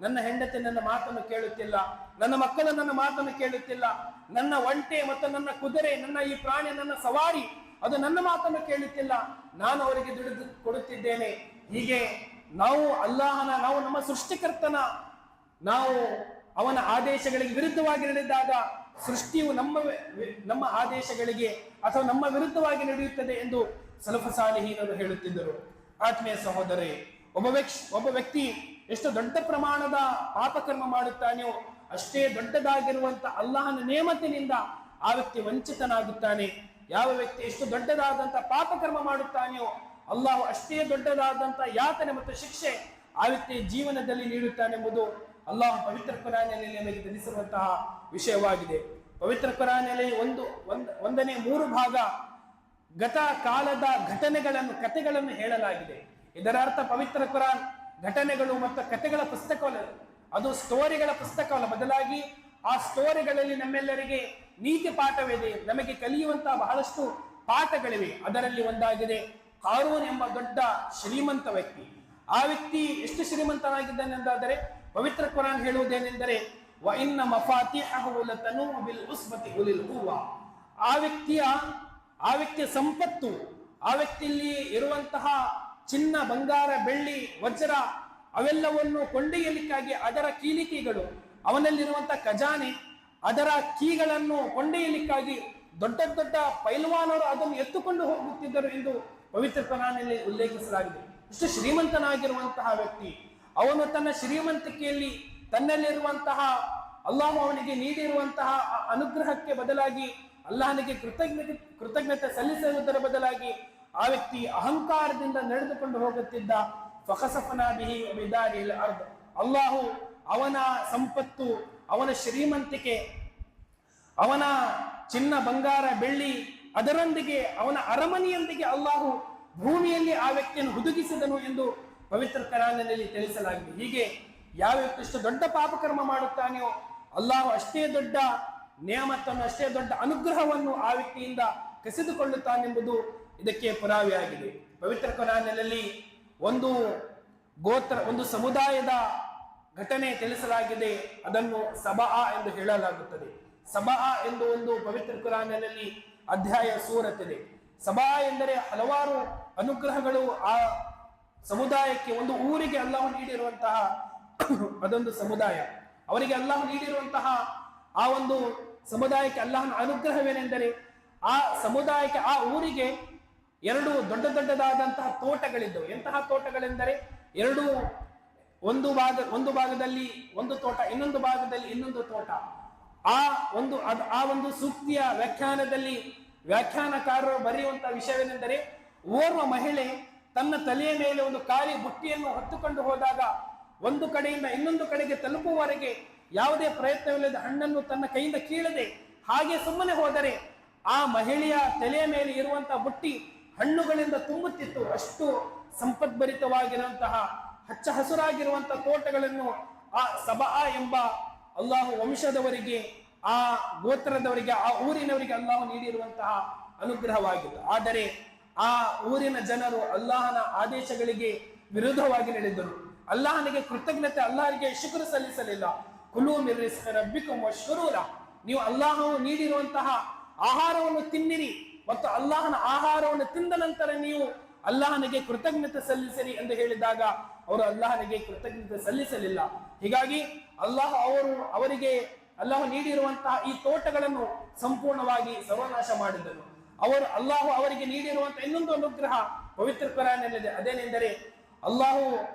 Speaker 1: ನನ್ನ ಹೆಂಡತಿ ನನ್ನ ಮಾತನ್ನು ಕೇಳುತ್ತಿಲ್ಲ, ನನ್ನ ಮಕ್ಕಳು ನನ್ನ ಮಾತನ್ನು ಕೇಳುತ್ತಿಲ್ಲ, ನನ್ನ ಒಂಟೆ ಮತ್ತು ನನ್ನ ಕುದುರೆ, ನನ್ನ ಈ ಪ್ರಾಣಿ, ನನ್ನ ಸವಾರಿ ಅದು ನನ್ನ ಮಾತನ್ನು ಕೇಳುತ್ತಿಲ್ಲ, ನಾನು ಅವರಿಗೆ ದುಡಿದು ಕೊಡುತ್ತಿದ್ದೇನೆ. ಹೀಗೆ ನಾವು ನಮ್ಮ ಸೃಷ್ಟಿಕರ್ತನ, ನಾವು ಅವನ ಆದೇಶಗಳಿಗೆ ವಿರುದ್ಧವಾಗಿ ನಡೆದಾಗ ಸೃಷ್ಟಿಯು ನಮ್ಮ ಆದೇಶಗಳಿಗೆ ಅಥವಾ ನಮ್ಮ ವಿರುದ್ಧವಾಗಿ ನಡೆಯುತ್ತದೆ ಎಂದು ಸಲಫ ಸಾಲಿಹೀನರು ಹೇಳುತ್ತಿದ್ದರು. ಆತ್ಮೀಯ ಸಹೋದರೇ, ಒಬ್ಬ ವ್ಯಕ್ತಿ ಎಷ್ಟು ದೊಡ್ಡ ಪ್ರಮಾಣದ ಪಾಪಕರ್ಮ ಮಾಡುತ್ತಾನೆಯೋ ಅಷ್ಟೇ ದೊಡ್ಡದಾಗಿರುವಂತ ಅಲ್ಲಾಹನ ನೇಮತಿನಿಂದ ಆ ವ್ಯಕ್ತಿ ವಂಚಿತನಾಗುತ್ತಾನೆ. ಯಾವ ವ್ಯಕ್ತಿ ಎಷ್ಟು ದೊಡ್ಡದಾದಂತ ಪಾಪಕರ್ಮ ಮಾಡುತ್ತಾನೆಯೋ ಅಲ್ಲಾಹು ಅಷ್ಟೇ ದೊಡ್ಡದಾದಂತ ಯಾತನೆ ಮತ್ತು ಶಿಕ್ಷೆ ಆ ವ್ಯಕ್ತಿಯ ಜೀವನದಲ್ಲಿ ನೀಡುತ್ತಾನೆಂಬುದು ಅಲ್ಲಾಹ್ ಪವಿತ್ರ ಕುರಾನಿನಲ್ಲಿ ನಮಗೆ ತಿಳಿಸಿರುವಂತಹ ವಿಷಯವಾಗಿದೆ. ಪವಿತ್ರ ಕುರಾನಿನಲ್ಲಿ ಒಂದನೇ 3 ಭಾಗ ಗತ ಕಾಲದ ಕಥೆಗಳನ್ನು ಹೇಳಲಾಗಿದೆ. ಇದರ ಅರ್ಥ ಪವಿತ್ರ ಕುರಾನ್ ಘಟನೆಗಳು ಮತ್ತು ಕಥೆಗಳ ಪುಸ್ತಕವಲ್ಲ, ಅದು ಸ್ಟೋರಿಗಳ ಪುಸ್ತಕವಲ್ಲ, ಬದಲಾಗಿ ಆ ಸ್ಟೋರಿಗಳಲ್ಲಿ ನಮ್ಮೆಲ್ಲರಿಗೆ ನೀತಿ ಪಾಠವಿದೆ, ನಮಗೆ ಕಲಿಯುವಂತಹ ಬಹಳಷ್ಟು ಪಾಠಗಳಿವೆ. ಅದರಲ್ಲಿ ಒಂದಾಗಿದೆ ಕಾರೂನ್ ಎಂಬ ದೊಡ್ಡ ಶ್ರೀಮಂತ ವ್ಯಕ್ತಿ. ಆ ವ್ಯಕ್ತಿ ಎಷ್ಟು ಶ್ರೀಮಂತನಾಗಿದ್ದಾನೆ ಎಂದಾದರೆ ಪವಿತ್ರ ಕುರಾನ್ ಹೇಳುವುದೇನೆಂದರೆ ವ ಇನ್ನ ಮಫಾತಿಹು ಲತನೂಹು ಬಿಲ್ ಉಸ್ಬತಿ ಉಲಿಲ್ ಖುವ್ವಾ. ಆ ವ್ಯಕ್ತಿಯ ಸಂಪತ್ತು, ಆ ವ್ಯಕ್ತಿಯಲ್ಲಿ ಇರುವಂತಹ ಚಿನ್ನ, ಬಂಗಾರ, ಬೆಳ್ಳಿ, ವಜ್ರ ಅವೆಲ್ಲವನ್ನು ಕೊಂಡೊಯ್ಯಲಿಕ್ಕಾಗಿ ಅದರ ಕೀಲಿಕೆಗಳು, ಅವನಲ್ಲಿರುವಂತಹ ಖಜಾನೆ, ಅದರ ಕೀಗಳನ್ನು ಕೊಂಡೊಯ್ಯಲಿಕ್ಕಾಗಿ ದೊಡ್ಡ ದೊಡ್ಡ ಪೈಲ್ವಾನರು ಅದನ್ನು ಎತ್ತುಕೊಂಡು ಹೋಗುತ್ತಿದ್ದರು ಎಂದು ಪವಿತ್ರ ಕುರಾನ್ನಲ್ಲಿ ಉಲ್ಲೇಖಿಸಲಾಗಿದೆ. ಇಷ್ಟು ಶ್ರೀಮಂತನಾಗಿರುವಂತಹ ವ್ಯಕ್ತಿ, ಅವನು ತನ್ನ ಶ್ರೀಮಂತಿಕೆಯಲ್ಲಿ ತನ್ನಲ್ಲಿರುವಂತಹ ಅಲ್ಲಾಹ್ ಅವನಿಗೆ ನೀಡಿರುವಂತಹ ಅನುಗ್ರಹಕ್ಕೆ ಬದಲಾಗಿ ಅಲ್ಲಾಹನಿಗೆ ಕೃತಜ್ಞತೆ ಸಲ್ಲಿಸುವುದರ ಬದಲಾಗಿ ಆ ವ್ಯಕ್ತಿ ಅಹಂಕಾರದಿಂದ ನಡೆದುಕೊಂಡು ಹೋಗುತ್ತಿದ್ದ. ಫಖಸಫನಾ ಬಿಹಿ ಬಿದಾರಿಲ್ ಅರ್ದ್. ಅಲ್ಲಾಹು ಅವನ ಸಂಪತ್ತು, ಅವನ ಶ್ರೀಮಂತಿಕೆ, ಅವನ ಚಿನ್ನ, ಬಂಗಾರ, ಬೆಳ್ಳಿ, ಅದರೊಂದಿಗೆ ಅವನ ಅರಮನೆಯೊಂದಿಗೆ ಅಲ್ಲಾಹು ಭೂಮಿಯಲ್ಲಿ ಆ ವ್ಯಕ್ತಿಯನ್ನು ಹುದುಗಿಸಿದನು ಎಂದು ಪವಿತ್ರ ಕುರಾನ್ನಲ್ಲಿ ತಿಳಿಸಲಾಗಿದೆ. ಹೀಗೆ ಯಾವ ವ್ಯಕ್ತಿ ಇಷ್ಟು ದೊಡ್ಡ ಪಾಪಕರ್ಮ ಮಾಡುತ್ತಾನೆಯೋ ಅಲ್ಲಾಹು ಅಷ್ಟೇ ದೊಡ್ಡ ನೇಮತ್ತನ್ನು, ಅಷ್ಟೇ ದೊಡ್ಡ ಅನುಗ್ರಹವನ್ನು ಆ ವ್ಯಕ್ತಿಯಿಂದ ಕಸಿದುಕೊಳ್ಳುತ್ತಾನೆಂಬುದು ಇದಕ್ಕೆ ಪುರಾವೆಯಾಗಿದೆ. ಪವಿತ್ರ ಕುರಾನ್ನಲ್ಲಿ ಒಂದು ಸಮುದಾಯದ ಘಟನೆ ತಿಳಿಸಲಾಗಿದೆ. ಅದನ್ನು ಸಬಾ ಎಂದು ಹೇಳಲಾಗುತ್ತದೆ. ಸಬಾ ಎಂದು ಒಂದು ಪವಿತ್ರ ಕುರಾನ್ನಲ್ಲಿ ಅಧ್ಯಾಯ ಸೂರತ್ ಇದೆ. ಸಬಾ ಎಂದರೆ ಹಲವಾರು ಅನುಗ್ರಹಗಳು ಆ ಸಮುದಾಯಕ್ಕೆ, ಒಂದು ಊರಿಗೆ ಅಲ್ಲಾಹು ನೀಡಿರುವಂತಹ ಅದೊಂದು ಸಮುದಾಯ. ಅವರಿಗೆ ಅಲ್ಲಾಹು ನೀಡಿರುವಂತಹ ಆ ಒಂದು ಸಮುದಾಯಕ್ಕೆ ಅಲ್ಲಾಹನ ಅನುಗ್ರಹವೇನೆಂದರೆ ಆ ಸಮುದಾಯಕ್ಕೆ, ಆ ಊರಿಗೆ ಎರಡು ದೊಡ್ಡ ದೊಡ್ಡದಾದಂತಹ ತೋಟಗಳಿದ್ದವು. ಎಂತಹ ತೋಟಗಳೆಂದರೆ ಒಂದು ಭಾಗದಲ್ಲಿ ಒಂದು ತೋಟ, ಇನ್ನೊಂದು ಭಾಗದಲ್ಲಿ ಇನ್ನೊಂದು ತೋಟ. ಆ ಒಂದು ಸೂಕ್ತಿಯ ವ್ಯಾಖ್ಯಾನದಲ್ಲಿ ವ್ಯಾಖ್ಯಾನಕಾರರು ಬರೆಯುವಂತಹ ವಿಷಯವೇನೆಂದರೆ, ಓರ್ವ ಮಹಿಳೆ ತನ್ನ ತಲೆಯ ಮೇಲೆ ಒಂದು ಖಾಲಿ ಬುಟ್ಟಿಯನ್ನು ಹೊತ್ತುಕೊಂಡು ಹೋದಾಗ ಒಂದು ಕಡೆಯಿಂದ ಇನ್ನೊಂದು ಕಡೆಗೆ ತಲುಪುವವರೆಗೆ ಯಾವುದೇ ಪ್ರಯತ್ನವಿಲ್ಲದೆ ಹಣ್ಣನ್ನು ತನ್ನ ಕೈಯಿಂದ ಕೀಳದೆ ಹಾಗೆ ಸುಮ್ಮನೆ ಹೋದರೆ ಆ ಮಹಿಳೆಯ ತಲೆಯ ಮೇಲೆ ಇರುವಂತಹ ಬುಟ್ಟಿ ಹಣ್ಣುಗಳಿಂದ ತುಂಬುತ್ತಿತ್ತು. ಅಷ್ಟು ಸಂಪದ್ಭರಿತವಾಗಿರುವಂತಹ ಹಚ್ಚ ಹಸುರಾಗಿರುವಂತಹ ತೋಟಗಳನ್ನು ಆ ಸಬಾ ಎಂಬ ಅಲ್ಲಾಹು ವಂಶದವರಿಗೆ, ಆ ಗೋತ್ರದವರಿಗೆ, ಆ ಊರಿನವರಿಗೆ ಅಲ್ಲಾಹು ನೀಡಿರುವಂತಹ ಅನುಗ್ರಹವಾಗಿತ್ತು. ಆದರೆ ಆ ಊರಿನ ಜನರು ಅಲ್ಲಾಹನ ಆದೇಶಗಳಿಗೆ ವಿರುದ್ಧವಾಗಿ ನಡೆದರು. ಅಲ್ಲಾಹನಿಗೆ ಕೃತಜ್ಞತೆ, ಅಲ್ಲಾಹನಿಗೆ ಶುಕ್ರ ಸಲ್ಲಿಸಲಿಲ್ಲ. ಕುಲು ಮಿನ್ ರಿಸ್ಕಿ ರಬ್ಬಿಕುಂ ವಶ್ಕುರೂ ಲಹು. ನೀವು ಅಲ್ಲಾಹನು ನೀಡಿರುವಂತಹ ಆಹಾರವನ್ನು ತಿನ್ನಿರಿ ಮತ್ತು ಅಲ್ಲಾಹನ ಆಹಾರವನ್ನು ತಿಂದ ನಂತರ ನೀವು ಅಲ್ಲಾಹನಿಗೆ ಕೃತಜ್ಞತೆ ಸಲ್ಲಿಸಿರಿ ಎಂದು ಹೇಳಿದಾಗ ಅವರು ಅಲ್ಲಾಹನಿಗೆ ಕೃತಜ್ಞತೆ ಸಲ್ಲಿಸಲಿಲ್ಲ. ಹೀಗಾಗಿ ಅವರಿಗೆ ಅಲ್ಲಾಹು ನೀಡಿರುವಂತಹ ಈ ತೋಟಗಳನ್ನು ಸಂಪೂರ್ಣವಾಗಿ ಸರ್ವನಾಶ ಮಾಡಿದನು. ಅಲ್ಲಾಹು ಅವರಿಗೆ ನೀಡಿರುವಂತಹ ಇನ್ನೊಂದು ಅನುಗ್ರಹ ಪವಿತ್ರ ಕುರಾನ್ನಲ್ಲಿದೆ. ಅದೇನೆಂದರೆ ಅಲ್ಲಾಹು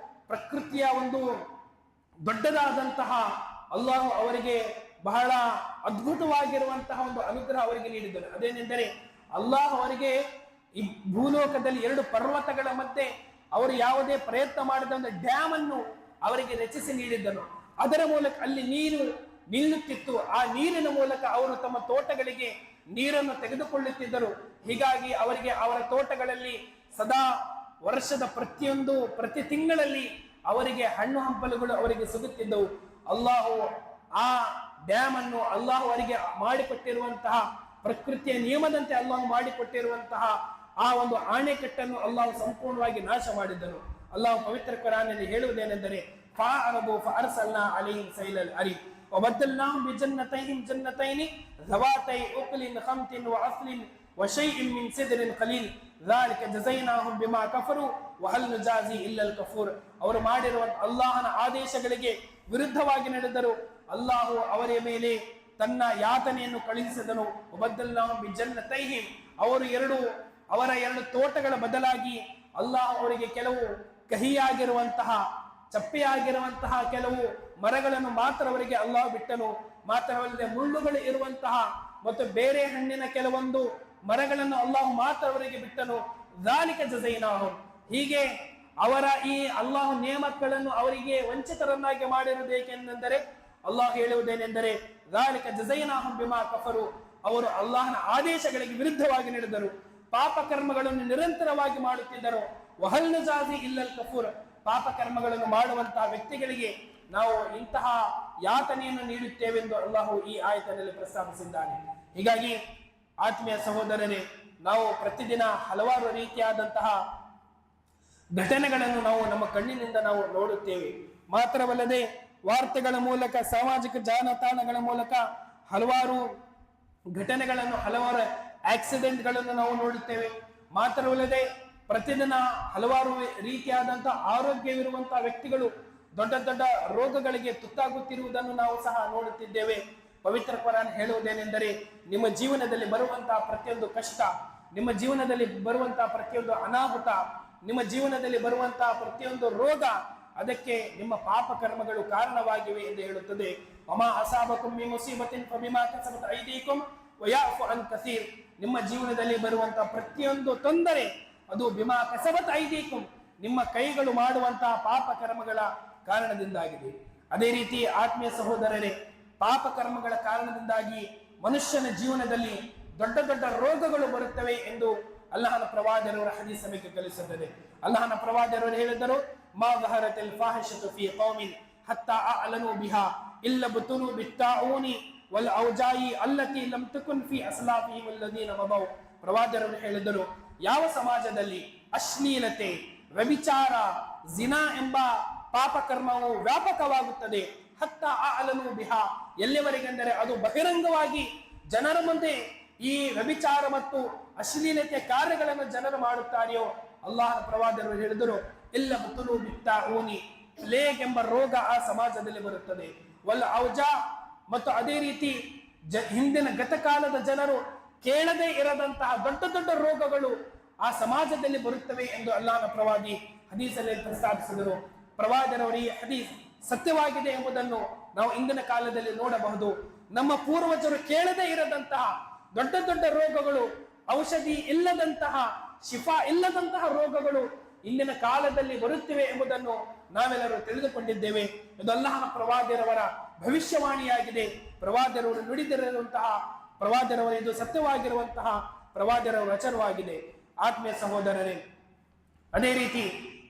Speaker 1: ಪ್ರಕೃತಿಯ ಒಂದು ದೊಡ್ಡದಾದಂತಹ ಅಲ್ಲಾಹು ಅವರಿಗೆ ಬಹಳ ಅದ್ಭುತವಾಗಿರುವಂತಹ ಒಂದು ಅನುಗ್ರಹ ಅವರಿಗೆ ನೀಡಿದನು. ಅದೇನೆಂದರೆ ಅಲ್ಲಾಹ್ ಅವರಿಗೆ ಈ ಭೂಲೋಕದಲ್ಲಿ 2 ಪರ್ವತಗಳ ಮಧ್ಯೆ ಅವರು ಯಾವುದೇ ಪ್ರಯತ್ನ ಮಾಡಿದ ಒಂದು ಡ್ಯಾಮ್ ಅನ್ನು ಅವರಿಗೆ ರಚಿಸಿ ನೀಡಿದ್ದನು. ಅದರ ಮೂಲಕ ಅಲ್ಲಿ ನೀರು ನಿಲ್ಲುತ್ತಿತ್ತು. ಆ ನೀರಿನ ಮೂಲಕ ಅವರು ತಮ್ಮ ತೋಟಗಳಿಗೆ ನೀರನ್ನು ತೆಗೆದುಕೊಳ್ಳುತ್ತಿದ್ದರು. ಹೀಗಾಗಿ ಅವರಿಗೆ ಅವರ ತೋಟಗಳಲ್ಲಿ ಸದಾ ವರ್ಷದ ಪ್ರತಿ ತಿಂಗಳಲ್ಲಿ ಅವರಿಗೆ ಹಣ್ಣು ಹಂಪಲುಗಳು ಅವರಿಗೆ ಸಿಗುತ್ತಿದ್ದವು. ಅಲ್ಲಾಹು ಆ ಡ್ಯಾಮ್ ಅನ್ನು, ಅಲ್ಲಾಹು ಅವರಿಗೆ ಮಾಡಿಕೊಟ್ಟಿರುವಂತಹ ಪ್ರಕೃತಿಯ ನಿಯಮದಂತೆ ಅಲ್ಲಾಹು ಮಾಡಿಕೊಟ್ಟಿರುವಂತಹ ಆ ಒಂದು ಆಣೆಕಟ್ಟನ್ನು ಅಲ್ಲಾಹು ಸಂಪೂರ್ಣವಾಗಿ ನಾಶ ಮಾಡಿದ್ದನು. ಅಲ್ಲಾಹು ಪವಿತ್ರ ಕುರಾನ್ನಲ್ಲಿ ಹೇಳುವುದೇನೆಂದರೆ ಫಅರದು ಫಅರ್ಸಲ್ನಾ ಅಲೈಹಿಂ ಸೈಲಲ್ ಅರೀಮ್ ವಬದ್ದಲ್ನಾಹುಂ ಬಿಜನ್ನತೈಹಿಂ ಜನ್ನತೈನಿ ذواتي أكل خمط وعسل وشيء من سدر قليل ذلك جزيناهم بما كفروا وهل نجازي إلا الكفور. ಅವರು ಮಾಡಿರುವಂತ ಅಲ್ಲಾಹನ ಆದೇಶಗಳಿಗೆ ವಿರುದ್ಧವಾಗಿ ನಡೆದರು. ಅಲ್ಲಾಹು ಅವರ ಮೇಲೆ ತನ್ನ ಯಾತನೆಯನ್ನು ಕಳುಹಿಸಿದನು. ವಬದ್ದಲ್ನಾಹುಂ ಬಿಜನ್ನತೈಹಿಂ, ಅವರ 2 ತೋಟಗಳ ಬದಲಾಗಿ ಅಲ್ಲಾಹ್ ಅವರಿಗೆ ಕೆಲವು ಕಹಿಯಾಗಿರುವಂತಹ, ಚಪ್ಪೆಯಾಗಿರುವಂತಹ ಕೆಲವು ಮರಗಳನ್ನು ಮಾತ್ರ ಅವರಿಗೆ ಅಲ್ಲಾಹ್ ಬಿಟ್ಟನು. ಮಾತ್ರವಲ್ಲದೆ ಮುಳ್ಳುಗಳು ಇರುವಂತಹ ಮತ್ತು ಬೇರೆ ಹಣ್ಣಿನ ಕೆಲವೊಂದು ಮರಗಳನ್ನು ಅಲ್ಲಾಹ್ ಮಾತ್ರ ಅವರಿಗೆ ಬಿಟ್ಟನು. ذالک ಜಜೈನಾಹುಂ. ಹೀಗೆ ಅವರ ಈ ಅಲ್ಲಾಹ್ ನೇಮತ್ಗಳನ್ನು ಅವರಿಗೆ ವಂಚಿತರನ್ನಾಗಿ ಮಾಡಿರುವುದು ಏಕೆಂದರೆ ಅಲ್ಲಾಹ್ ಹೇಳುವುದೇನೆಂದರೆ ذالک ಜಜೈನಾಹುಂ ಬಿಮಾ ಕಫರು. ಅವರು ಅಲ್ಲಾಹನ ಆದೇಶಗಳಿಗೆ ವಿರುದ್ಧವಾಗಿ ನಡೆದರು, ಪಾಪ ಕರ್ಮಗಳನ್ನು ನಿರಂತರವಾಗಿ ಮಾಡುತ್ತಿದ್ದರು. ವಹಲ್ ನಜಾಜಿ ಇಲ್ಲಲ್ ಕಫೂರ್. ಪಾಪ ಕರ್ಮಗಳನ್ನು ಮಾಡುವಂತಹ ವ್ಯಕ್ತಿಗಳಿಗೆ ನಾವು ಇಂತಹ ಯಾತನೆಯನ್ನು ನೀಡುತ್ತೇವೆಂದು ಅಲ್ಲಾಹು ಈ ಆಯತನಲ್ಲಿ ಪ್ರಸ್ತಾಪಿಸಿದ್ದಾನೆ. ಹೀಗಾಗಿ ಆತ್ಮೀಯ ಸಹೋದರರೇ, ನಾವು ಪ್ರತಿದಿನ ಹಲವಾರು ರೀತಿಯಾದಂತಹ ಘಟನೆಗಳನ್ನು ನಾವು ನಮ್ಮ ಕಣ್ಣಿನಿಂದ ನಾವು ನೋಡುತ್ತೇವೆ. ಮಾತ್ರವಲ್ಲದೆ ವಾರ್ತೆಗಳ ಮೂಲಕ, ಸಾಮಾಜಿಕ ಜಾಲತಾಣಗಳ ಮೂಲಕ ಹಲವಾರು ಘಟನೆಗಳನ್ನು, ಹಲವಾರು ಆಕ್ಸಿಡೆಂಟ್ಗಳನ್ನು ನಾವು ನೋಡುತ್ತೇವೆ. ಮಾತ್ರವಲ್ಲದೆ ಪ್ರತಿದಿನ ಹಲವಾರು ರೀತಿಯಾದಂತಹ ಆರೋಗ್ಯವಿರುವಂತಹ ವ್ಯಕ್ತಿಗಳು ದೊಡ್ಡ ದೊಡ್ಡ ರೋಗಗಳಿಗೆ ತುತ್ತಾಗುತ್ತಿರುವುದನ್ನು ನಾವು ಸಹ ನೋಡುತ್ತಿದ್ದೇವೆ. ಪವಿತ್ರ ಕುರಾನ್ ಹೇಳುವುದೇನೆಂದರೆ, ನಿಮ್ಮ ಜೀವನದಲ್ಲಿ ಬರುವಂತಹ ಪ್ರತಿಯೊಂದು ಕಷ್ಟ, ನಿಮ್ಮ ಜೀವನದಲ್ಲಿ ಬರುವಂತಹ ಪ್ರತಿಯೊಂದು ಅನಾಹುತ, ನಿಮ್ಮ ಜೀವನದಲ್ಲಿ ಬರುವಂತಹ ಪ್ರತಿಯೊಂದು ರೋಗ, ಅದಕ್ಕೆ ನಿಮ್ಮ ಪಾಪ ಕರ್ಮಗಳು ಕಾರಣವಾಗಿವೆ ಎಂದು ಹೇಳುತ್ತದೆ. ವಮಾ ಅಸಾಬಕುಂ ಮಿನ್ ಮುಸೀಬತಿನ್ ಫಬಿಮಾ ಕಸಬತ್ ಐದೀಕುಂ ವಯಅಫು ಅನ್ ಕಸೀರ್. ನಿಮ್ಮ ಜೀವನದಲ್ಲಿ ಬರುವಂತಹ ಪ್ರತಿಯೊಂದು ತೊಂದರೆ ಅದು ಬಿಮಾ ಕಸಬತ್ ಐದೀಕುಂ, ನಿಮ್ಮ ಕೈಗಳು ಮಾಡುವಂತಹ ಪಾಪ ಕರ್ಮಗಳ ಕಾರಣದಿಂದಾಗಿದೆ. ಅದೇ ರೀತಿ ಆತ್ಮೀಯ ಸಹೋದರರೇ, ಪಾಪ ಕರ್ಮಗಳ ಕಾರಣದಿಂದಾಗಿ ಮನುಷ್ಯನ ಜೀವನದಲ್ಲಿ ದೊಡ್ಡ ದೊಡ್ಡ ರೋಗಗಳು ಬರುತ್ತವೆ ಎಂದು ಅಲ್ಲಾಹನ ಪ್ರವಾದಿಯವರ ಹದೀಸ್ ನಮಗೆ ಕಲಿಸುತ್ತದೆ. ಅಲ್ಲಾಹನ ಪ್ರವಾದಿಯವರು ಹೇಳಿದರು, ಮಾ ظهرت الفاحشة في قوم حتى أعلنوا بها إلا ابتلوا بالطاعون والأوجاع التي لم تكن في أسلافهم الذين مضوا. ಪ್ರವಾದಿಯವರು ಹೇಳಿದರು, ಯಾವ ಸಮಾಜದಲ್ಲಿ ಅಶ್ಲೀಲತೆ, ವ್ಯಭಿಚಾರ, ಜಿನಾ ಎಂಬ ಪಾಪಕರ್ಮವು ವ್ಯಾಪಕವಾಗುತ್ತದೆ, ಹತ್ತ ಅಲನು ಬಿಹಾ, ಎಲ್ಲಿವರೆಗೆಂದರೆ ಅದು ಬಹಿರಂಗವಾಗಿ ಜನರ ಮುಂದೆ ಈ ವ್ಯಭಿಚಾರ ಮತ್ತು ಅಶ್ಲೀಲತೆ ಕಾರ್ಯಗಳನ್ನು ಜನರು ಮಾಡುತ್ತಾರೆಯೋ, ಅಲ್ಲಾಹನ ಪ್ರವಾದಿಯವರು ಹೇಳಿದರು, ಇಲ್ಲ ಬುತುಲು ಬಿತ್ತಾಊನಿ, ಪ್ಲೇಗ್ ಎಂಬ ರೋಗ ಆ ಸಮಾಜದಲ್ಲಿ ಬರುತ್ತದೆ. ವಲ್ಲ ಔಜಾ, ಮತ್ತು ಅದೇ ರೀತಿ ಹಿಂದಿನ ಗತಕಾಲದ ಜನರು ಕೇಳದೇ ಇರದಂತಹ ದೊಡ್ಡ ದೊಡ್ಡ ರೋಗಗಳು ಆ ಸಮಾಜದಲ್ಲಿ ಬರುತ್ತವೆ ಎಂದು ಅಲ್ಲಾಹನ ಪ್ರವಾದಿ ಹದೀಸಲ್ಲಿ ಪ್ರಸ್ತಾಪಿಸಿದರು. ಪ್ರವಾದಿಯವರು ಈ ಹದೀಸ್ ಸತ್ಯವಾಗಿದೆ ಎಂಬುದನ್ನು ನಾವು ಇಂದಿನ ಕಾಲದಲ್ಲಿ ನೋಡಬಹುದು. ನಮ್ಮ ಪೂರ್ವಜರು ಕೇಳದೇ ಇರದಂತಹ ದೊಡ್ಡ ದೊಡ್ಡ ರೋಗಗಳು, ಔಷಧಿ ಇಲ್ಲದಂತಹ, ಶಿಫಾ ಇಲ್ಲದಂತಹ ರೋಗಗಳು ಇಂದಿನ ಕಾಲದಲ್ಲಿ ಬರುತ್ತಿವೆ ಎಂಬುದನ್ನು ನಾವೆಲ್ಲರೂ ತಿಳಿದುಕೊಂಡಿದ್ದೇವೆ. ಇದು ಅಲ್ಲಾಹನ ಪ್ರವಾದಿಯವರ ಭವಿಷ್ಯವಾಣಿಯಾಗಿದೆ. ಪ್ರವಾದಿಯವರು ನುಡಿದಿರುವಂತಹ, ಪ್ರವಾದಿಯವರು ಇದು ಸತ್ಯವಾಗಿರುವಂತಹ ಪ್ರವಾದಿಯರ ವಚನವಾಗಿದೆ. ಆತ್ಮೀಯ ಸಹೋದರರೇ, ಅದೇ ರೀತಿ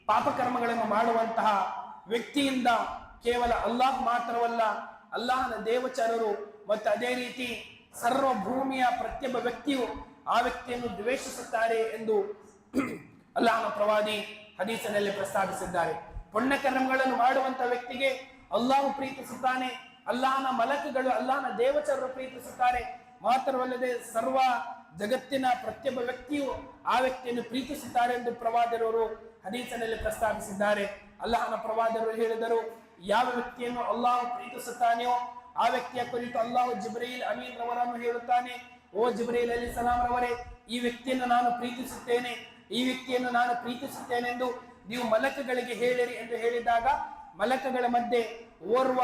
Speaker 1: ಪಾಪಕರ್ಮಗಳನ್ನು ಮಾಡುವಂತಹ ವ್ಯಕ್ತಿಯಿಂದ ಕೇವಲ ಅಲ್ಲಾಹ್ ಮಾತ್ರವಲ್ಲ, ಅಲ್ಲಾಹನ ದೇವಚರರು ಮತ್ತು ಅದೇ ರೀತಿ ಸರ್ವಭೂಮಿಯ ಪ್ರತಿಯೊಬ್ಬ ವ್ಯಕ್ತಿಯು ಆ ವ್ಯಕ್ತಿಯನ್ನು ದ್ವೇಷಿಸುತ್ತಾರೆ ಎಂದು ಅಲ್ಲಾಹನ ಪ್ರವಾದಿ ಹದೀಸಿನಲ್ಲಿ ಪ್ರಸ್ತಾಪಿಸಿದ್ದಾರೆ. ಪುಣ್ಯಕರ್ಮಗಳನ್ನು ಮಾಡುವಂತಹ ವ್ಯಕ್ತಿಗೆ ಅಲ್ಲಾಹು ಪ್ರೀತಿಸುತ್ತಾನೆ, ಅಲ್ಲಾಹನ ಮಲಕುಗಳು, ಅಲ್ಲಾಹನ ದೇವಚರರು ಪ್ರೀತಿಸುತ್ತಾರೆ. ಮಾತ್ರವಲ್ಲದೆ ಸರ್ವ ಜಗತ್ತಿನ ಪ್ರತಿಯೊಬ್ಬ ವ್ಯಕ್ತಿಯು ಆ ವ್ಯಕ್ತಿಯನ್ನು ಪ್ರೀತಿಸುತ್ತಾರೆ ಎಂದು ಪ್ರವಾದಿಯವರು ಹದೀಸಿನಲ್ಲಿ ಪ್ರಸ್ತಾಪಿಸಿದ್ದಾರೆ. ಅಲ್ಲಾಹನ ಪ್ರವಾದಿಯವರು ಹೇಳಿದರು, ಯಾವ ವ್ಯಕ್ತಿಯನ್ನು ಅಲ್ಲಾಹು ಪ್ರೀತಿಸುತ್ತಾನೆಯೋ ಆ ವ್ಯಕ್ತಿಯ ಕುರಿತು ಅಲ್ಲಾಹು ಜಿಬ್ರೀಲ್ ಅಮೀನ್ ರವರನ್ನು ಹೇಳುತ್ತಾನೆ, ಓ ಜಿಬ್ರೀಲ್ ಅಲೈಹಿಸ್ಸಲಾಂ ರವರೇ, ಈ ವ್ಯಕ್ತಿಯನ್ನು ನಾನು ಪ್ರೀತಿಸುತ್ತೇನೆ, ಈ ವ್ಯಕ್ತಿಯನ್ನು ನಾನು ಪ್ರೀತಿಸುತ್ತೇನೆ ಎಂದು ನೀವು ಮಲಕಗಳಿಗೆ ಹೇಳಿರಿ ಎಂದು ಹೇಳಿದಾಗ, ಮಲಕಗಳ ಮಧ್ಯೆ ಓರ್ವ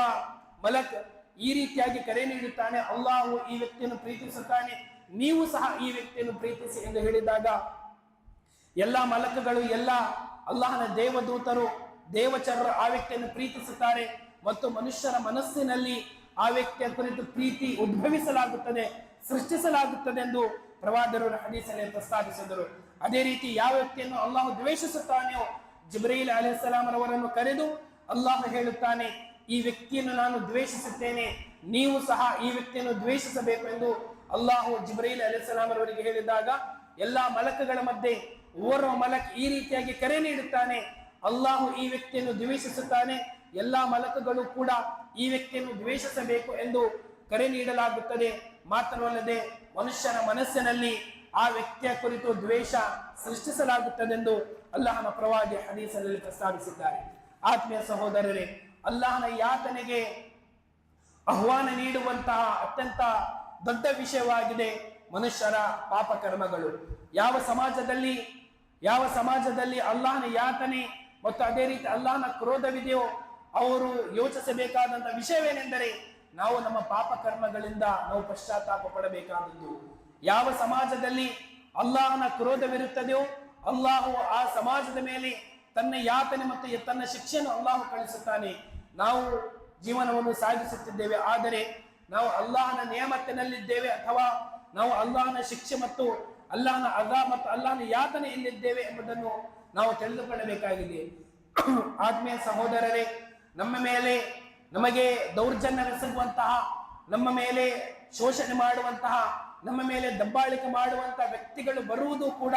Speaker 1: ಮಲಕ್ ಈ ರೀತಿಯಾಗಿ ಕರೆ ನೀಡುತ್ತಾನೆ, ಅಲ್ಲಾಹು ಈ ವ್ಯಕ್ತಿಯನ್ನು ಪ್ರೀತಿಸುತ್ತಾನೆ, ನೀವು ಸಹ ಈ ವ್ಯಕ್ತಿಯನ್ನು ಪ್ರೀತಿಸಿ ಎಂದು ಹೇಳಿದಾಗ ಎಲ್ಲ ಮಲಕಗಳು, ಎಲ್ಲ ಅಲ್ಲಾಹನ ದೇವದೂತರು, ದೇವಚರರು ಆ ವ್ಯಕ್ತಿಯನ್ನು ಪ್ರೀತಿಸುತ್ತಾರೆ ಮತ್ತು ಮನುಷ್ಯರ ಮನಸ್ಸಿನಲ್ಲಿ ಆ ವ್ಯಕ್ತಿಯ ಕುರಿತು ಪ್ರೀತಿ ಉದ್ಭವಿಸಲಾಗುತ್ತದೆ, ಸೃಷ್ಟಿಸಲಾಗುತ್ತದೆ ಎಂದು ಪ್ರವಾದಿಯವರು ಹದೀಸಲ್ಲಿ ಪ್ರಸ್ತಾಪಿಸಿದರು. ಅದೇ ರೀತಿ ಯಾವ ವ್ಯಕ್ತಿಯನ್ನು ಅಲ್ಲಾಹು ದ್ವೇಷಿಸುತ್ತಾನೆಯೋ ಜಿಬ್ರೀಲ್ ಅಲೈಹಿಸ್ಸಲಾಂ ರವರನ್ನು ಕರೆದು ಅಲ್ಲಾಹು ಹೇಳುತ್ತಾನೆ, ಈ ವ್ಯಕ್ತಿಯನ್ನು ನಾನು ದ್ವೇಷಿಸುತ್ತೇನೆ, ನೀವು ಸಹ ಈ ವ್ಯಕ್ತಿಯನ್ನು ದ್ವೇಷಿಸಬೇಕು ಎಂದು ಅಲ್ಲಾಹು ಜಿಬ್ರೀಲ್ ಅಲೈಹಿಸ್ಸಲಾಂ ರವರಿಗೆ ಹೇಳಿದಾಗ ಎಲ್ಲಾ ಮಲಕಗಳ ಮಧ್ಯೆ ಓರ್ವ ಮಲಕ್ ಈ ರೀತಿಯಾಗಿ ಕರೆ ನೀಡುತ್ತಾನೆ, ಅಲ್ಲಾಹು ಈ ವ್ಯಕ್ತಿಯನ್ನು ದ್ವೇಷಿಸುತ್ತಾನೆ, ಎಲ್ಲಾ ಮಲಕಗಳು ಕೂಡ ಈ ವ್ಯಕ್ತಿಯನ್ನು ದ್ವೇಷಿಸಬೇಕು ಎಂದು ಕರೆ ನೀಡಲಾಗುತ್ತದೆ. ಮಾತ್ರವಲ್ಲದೆ ಮನುಷ್ಯನ ಮನಸ್ಸಿನಲ್ಲಿ ಆ ವ್ಯಕ್ತಿಯ ಕುರಿತು ದ್ವೇಷ ಸೃಷ್ಟಿಸಲಾಗುತ್ತದೆಂದು ಅಲ್ಲಾಹನ ಪ್ರವಾದಿ ಹದೀಸಲ್ಲಿ ಪ್ರಸ್ತಾಪಿಸಿದ್ದಾರೆ. ಆತ್ಮೀಯ ಸಹೋದರರೇ, ಅಲ್ಲಾಹನ ಯಾತನೆಗೆ ಆಹ್ವಾನ ನೀಡುವಂತಹ ಅತ್ಯಂತ ದೊಡ್ಡ ವಿಷಯವಾಗಿದೆ ಮನುಷ್ಯರ ಪಾಪಕರ್ಮಗಳು. ಯಾವ ಸಮಾಜದಲ್ಲಿ ಅಲ್ಲಾಹನ ಯಾತನೆ ಮತ್ತು ಅದೇ ರೀತಿ ಅಲ್ಲಾಹನ ಕ್ರೋಧವಿದೆಯೋ ಅವರು ಯೋಚಿಸಬೇಕಾದಂತಹ ವಿಷಯವೇನೆಂದರೆ, ನಾವು ನಮ್ಮ ಪಾಪಕರ್ಮಗಳಿಂದ ನಾವು ಪಶ್ಚಾತ್ತಾಪ ಪಡಬೇಕಾದದ್ದು. ಯಾವ ಸಮಾಜದಲ್ಲಿ ಅಲ್ಲಾಹನ ಕ್ರೋಧವಿರುತ್ತದೆಯೋ ಅಲ್ಲಾಹು ಆ ಸಮಾಜದ ಮೇಲೆ ತನ್ನ ಯಾತನೆ ಮತ್ತು ತನ್ನ ಶಿಕ್ಷೆಯನ್ನು ಅಲ್ಲಾಹು ಕಳಿಸುತ್ತಾನೆ. ನಾವು ಜೀವನವನ್ನು ಸಾಗಿಸುತ್ತಿದ್ದೇವೆ, ಆದರೆ ನಾವು ಅಲ್ಲಾಹನ ನೇಮತ್ತಿನಲ್ಲಿದ್ದೇವೆ ಅಥವಾ ನಾವು ಅಲ್ಲಾಹನ ಶಿಕ್ಷೆ ಮತ್ತು ಅಲ್ಲಾಹನ ಅಜಾಬ್ ಮತ್ತು ಅಲ್ಲಾಹನ ಯಾತನೆ ಎಲ್ಲಿದ್ದೇವೆ ಎಂಬುದನ್ನು ನಾವು ತಿಳಿದುಕೊಳ್ಳಬೇಕಾಗಿದೆ. ಆತ್ಮೀಯ ಸಹೋದರರೇ, ನಮ್ಮ ಮೇಲೆ ನಮಗೆ ದೌರ್ಜನ್ಯವೆಸಗುವಂತಹ, ನಮ್ಮ ಮೇಲೆ ಶೋಷಣೆ ಮಾಡುವಂತಹ, ನಮ್ಮ ಮೇಲೆ ದಬ್ಬಾಳಿಕೆ ಮಾಡುವಂತಹ ವ್ಯಕ್ತಿಗಳು ಬರುವುದು ಕೂಡ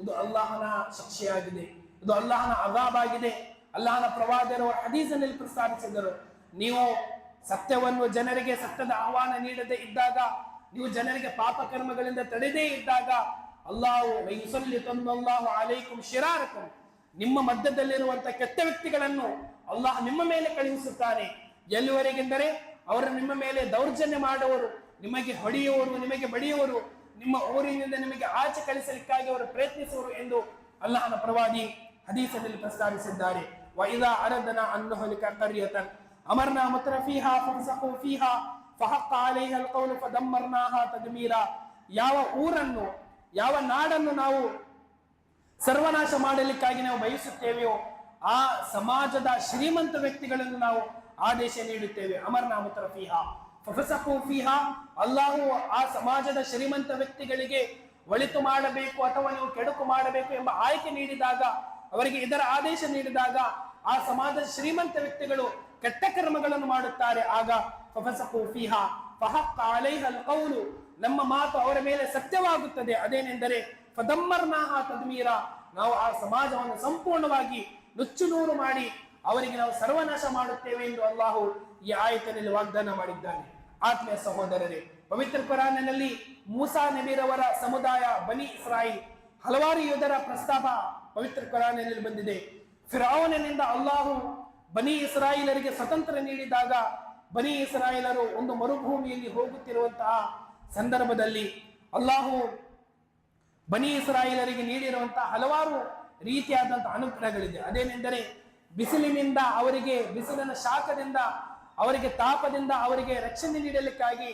Speaker 1: ಇದು ಅಲ್ಲಾಹನ ಶಿಕ್ಷೆಯಾಗಿದೆ. ಇದು ಅಲ್ಲಾಹನ ಅಜಾಬ್ ಆಗಿದೆ. ಅಲ್ಲಾಹನ ಪ್ರವಾದಿಯವರು ಹದೀಸನಲ್ಲಿ ಪ್ರಸ್ತಾಪಿಸಿದರು, ನೀವು ಸತ್ಯವನ್ನು ಜನರಿಗೆ ಸತ್ಯದ ಆಹ್ವಾನ ನೀಡದೇ ಇದ್ದಾಗ, ನೀವು ಜನರಿಗೆ ಪಾಪ ಕರ್ಮಗಳಿಂದ ತಡೆದೇ ಇದ್ದಾಗ ಅಲ್ಲಾಹು ಅಲೈಕುಂ ಶಿರಾರಕುಂ, ನಿಮ್ಮ ಮಧ್ಯದಲ್ಲಿರುವಂತಹ ಕೆಟ್ಟ ವ್ಯಕ್ತಿಗಳನ್ನು ಅಲ್ಲಾಹ್ ನಿಮ್ಮ ಮೇಲೆ ಕಳುಹಿಸುತ್ತಾನೆ. ಎಲ್ಲಿವರೆಗೆಂದರೆ ಅವರು ನಿಮ್ಮ ಮೇಲೆ ದೌರ್ಜನ್ಯ ಮಾಡುವವರು, ನಿಮಗೆ ಹೊಡೆಯುವವರು, ನಿಮಗೆ ಬಡಿಯುವವರು, ನಿಮ್ಮ ಊರಿನಿಂದ ನಿಮಗೆ ಆಚೆ ಕಳಿಸಲಿಕ್ಕಾಗಿ ಅವರು ಪ್ರಯತ್ನಿಸುವರು ಎಂದು ಅಲ್ಲಾಹನ ಪ್ರವಾದಿ ಹದೀಸದಲ್ಲಿ ಪ್ರಸ್ತಾವಿಸಿದ್ದಾರೆ. ವೈದಾ ಅರದನ ಅನ್ನುಹಲಿಕ ಕರ್ಯತನ್ ಅಮರ್ನಾ ಮುತ್ರಫೀಹಾ ಫಫಸಖೂ ಫೀಹಾ ಫಹಕ್ಕ ಅಲೈಹಾ ಅಲ್ಕೌಲು ಫದಮ್ಮರ್ನಾಹಾ ತದ್ಮೀರಾ. ಯಾವ ಊರನ್ನು, ಯಾವ ನಾಡನ್ನು ನಾವು ಸರ್ವನಾಶ ಮಾಡಲಿಕ್ಕಾಗಿ ನಾವು ಬಯಸುತ್ತೇವೆಯೋ ಆ ಸಮಾಜದ ಶ್ರೀಮಂತ ವ್ಯಕ್ತಿಗಳನ್ನು ನಾವು ಆದೇಶ ನೀಡುತ್ತೇವೆ. ಅಮರ್ನಾ ಮುತ್ರಫೀಹಾ ಫಫಸಖೂ ಫೀಹಾ, ಅಲ್ಲಾಹು ಆ ಸಮಾಜದ ಶ್ರೀಮಂತ ವ್ಯಕ್ತಿಗಳಿಗೆ ಒಳಿತು ಮಾಡಬೇಕು ಅಥವಾ ನೀವು ಕೆಡುಕು ಮಾಡಬೇಕು ಎಂಬ ಆಯ್ಕೆ ನೀಡಿದಾಗ, ಅವರಿಗೆ ಇದರ ಆದೇಶ ನೀಡಿದಾಗ ಆ ಸಮಾಜದ ಶ್ರೀಮಂತ ವ್ಯಕ್ತಿಗಳು ಕೆಟ್ಟ ಕರ್ಮಗಳನ್ನು ಮಾಡುತ್ತಾರೆ. ಆಗ ಫಫಸಖೂ ಫೀಹಾ ಫಹಕ್ಕ ಅಲೈಹಾ ಅಲ್ಕೌಲು, ನಮ್ಮ ಮಾತು ಅವರ ಮೇಲೆ ಸತ್ಯವಾಗುತ್ತದೆ. ಅದೇನೆಂದರೆ ಫದಮ್ಮರ್ನಾಹಾ ತದ್ಮೀರಾ, ನಾವು ಆ ಸಮಾಜವನ್ನು ಸಂಪೂರ್ಣವಾಗಿ ನುಚ್ಚು ನೂರು ಮಾಡಿ ಅವರಿಗೆ ನಾವು ಸರ್ವನಾಶ ಮಾಡುತ್ತೇವೆ ಎಂದು ಅಲ್ಲಾಹು ಈ ಆಯತಿನಲ್ಲಿ ವಾಗ್ದಾನ ಮಾಡಿದ್ದಾನೆ. ಆತ್ಮೀಯ ಸಹೋದರರೇ, ಪವಿತ್ರ ಕುರಾನಿನಲ್ಲಿ ಮೂಸಾ ನಬಿರವರ ಸಮುದಾಯ ಬನಿ ಇಸ್ರಾಯಿಲ್ ಹಲವಾರು ಯೋಧರ ಪ್ರಸ್ತಾಪ ಪವಿತ್ರ ಕುರಾನಿನಲ್ಲಿ ಬಂದಿದೆ. ಫಿರೌನನಿಂದ ಅಲ್ಲಾಹು ಬನಿ ಇಸ್ರಾಯಿಲರಿಗೆ ಸ್ವತಂತ್ರ ನೀಡಿದಾಗ ಬನಿ ಇಸ್ರಾಯಿಲರು ಒಂದು ಮರುಭೂಮಿಯಲ್ಲಿ ಹೋಗುತ್ತಿರುವಂತಹ ಸಂದರ್ಭದಲ್ಲಿ ಅಲ್ಲಾಹು ಬನಿ ಇಸ್ರಾಯಿಲರಿಗೆ ನೀಡಿರುವಂತಹ ಹಲವಾರು ರೀತಿಯಾದಂತಹ ಅನುಗ್ರಹಗಳಿದೆ. ಅದೇನೆಂದರೆ ಬಿಸಿಲಿನಿಂದ ಅವರಿಗೆ, ಬಿಸಿಲಿನ ಶಾಖದಿಂದ ಅವರಿಗೆ, ತಾಪದಿಂದ ಅವರಿಗೆ ರಕ್ಷಣೆ ನೀಡಲಿಕ್ಕಾಗಿ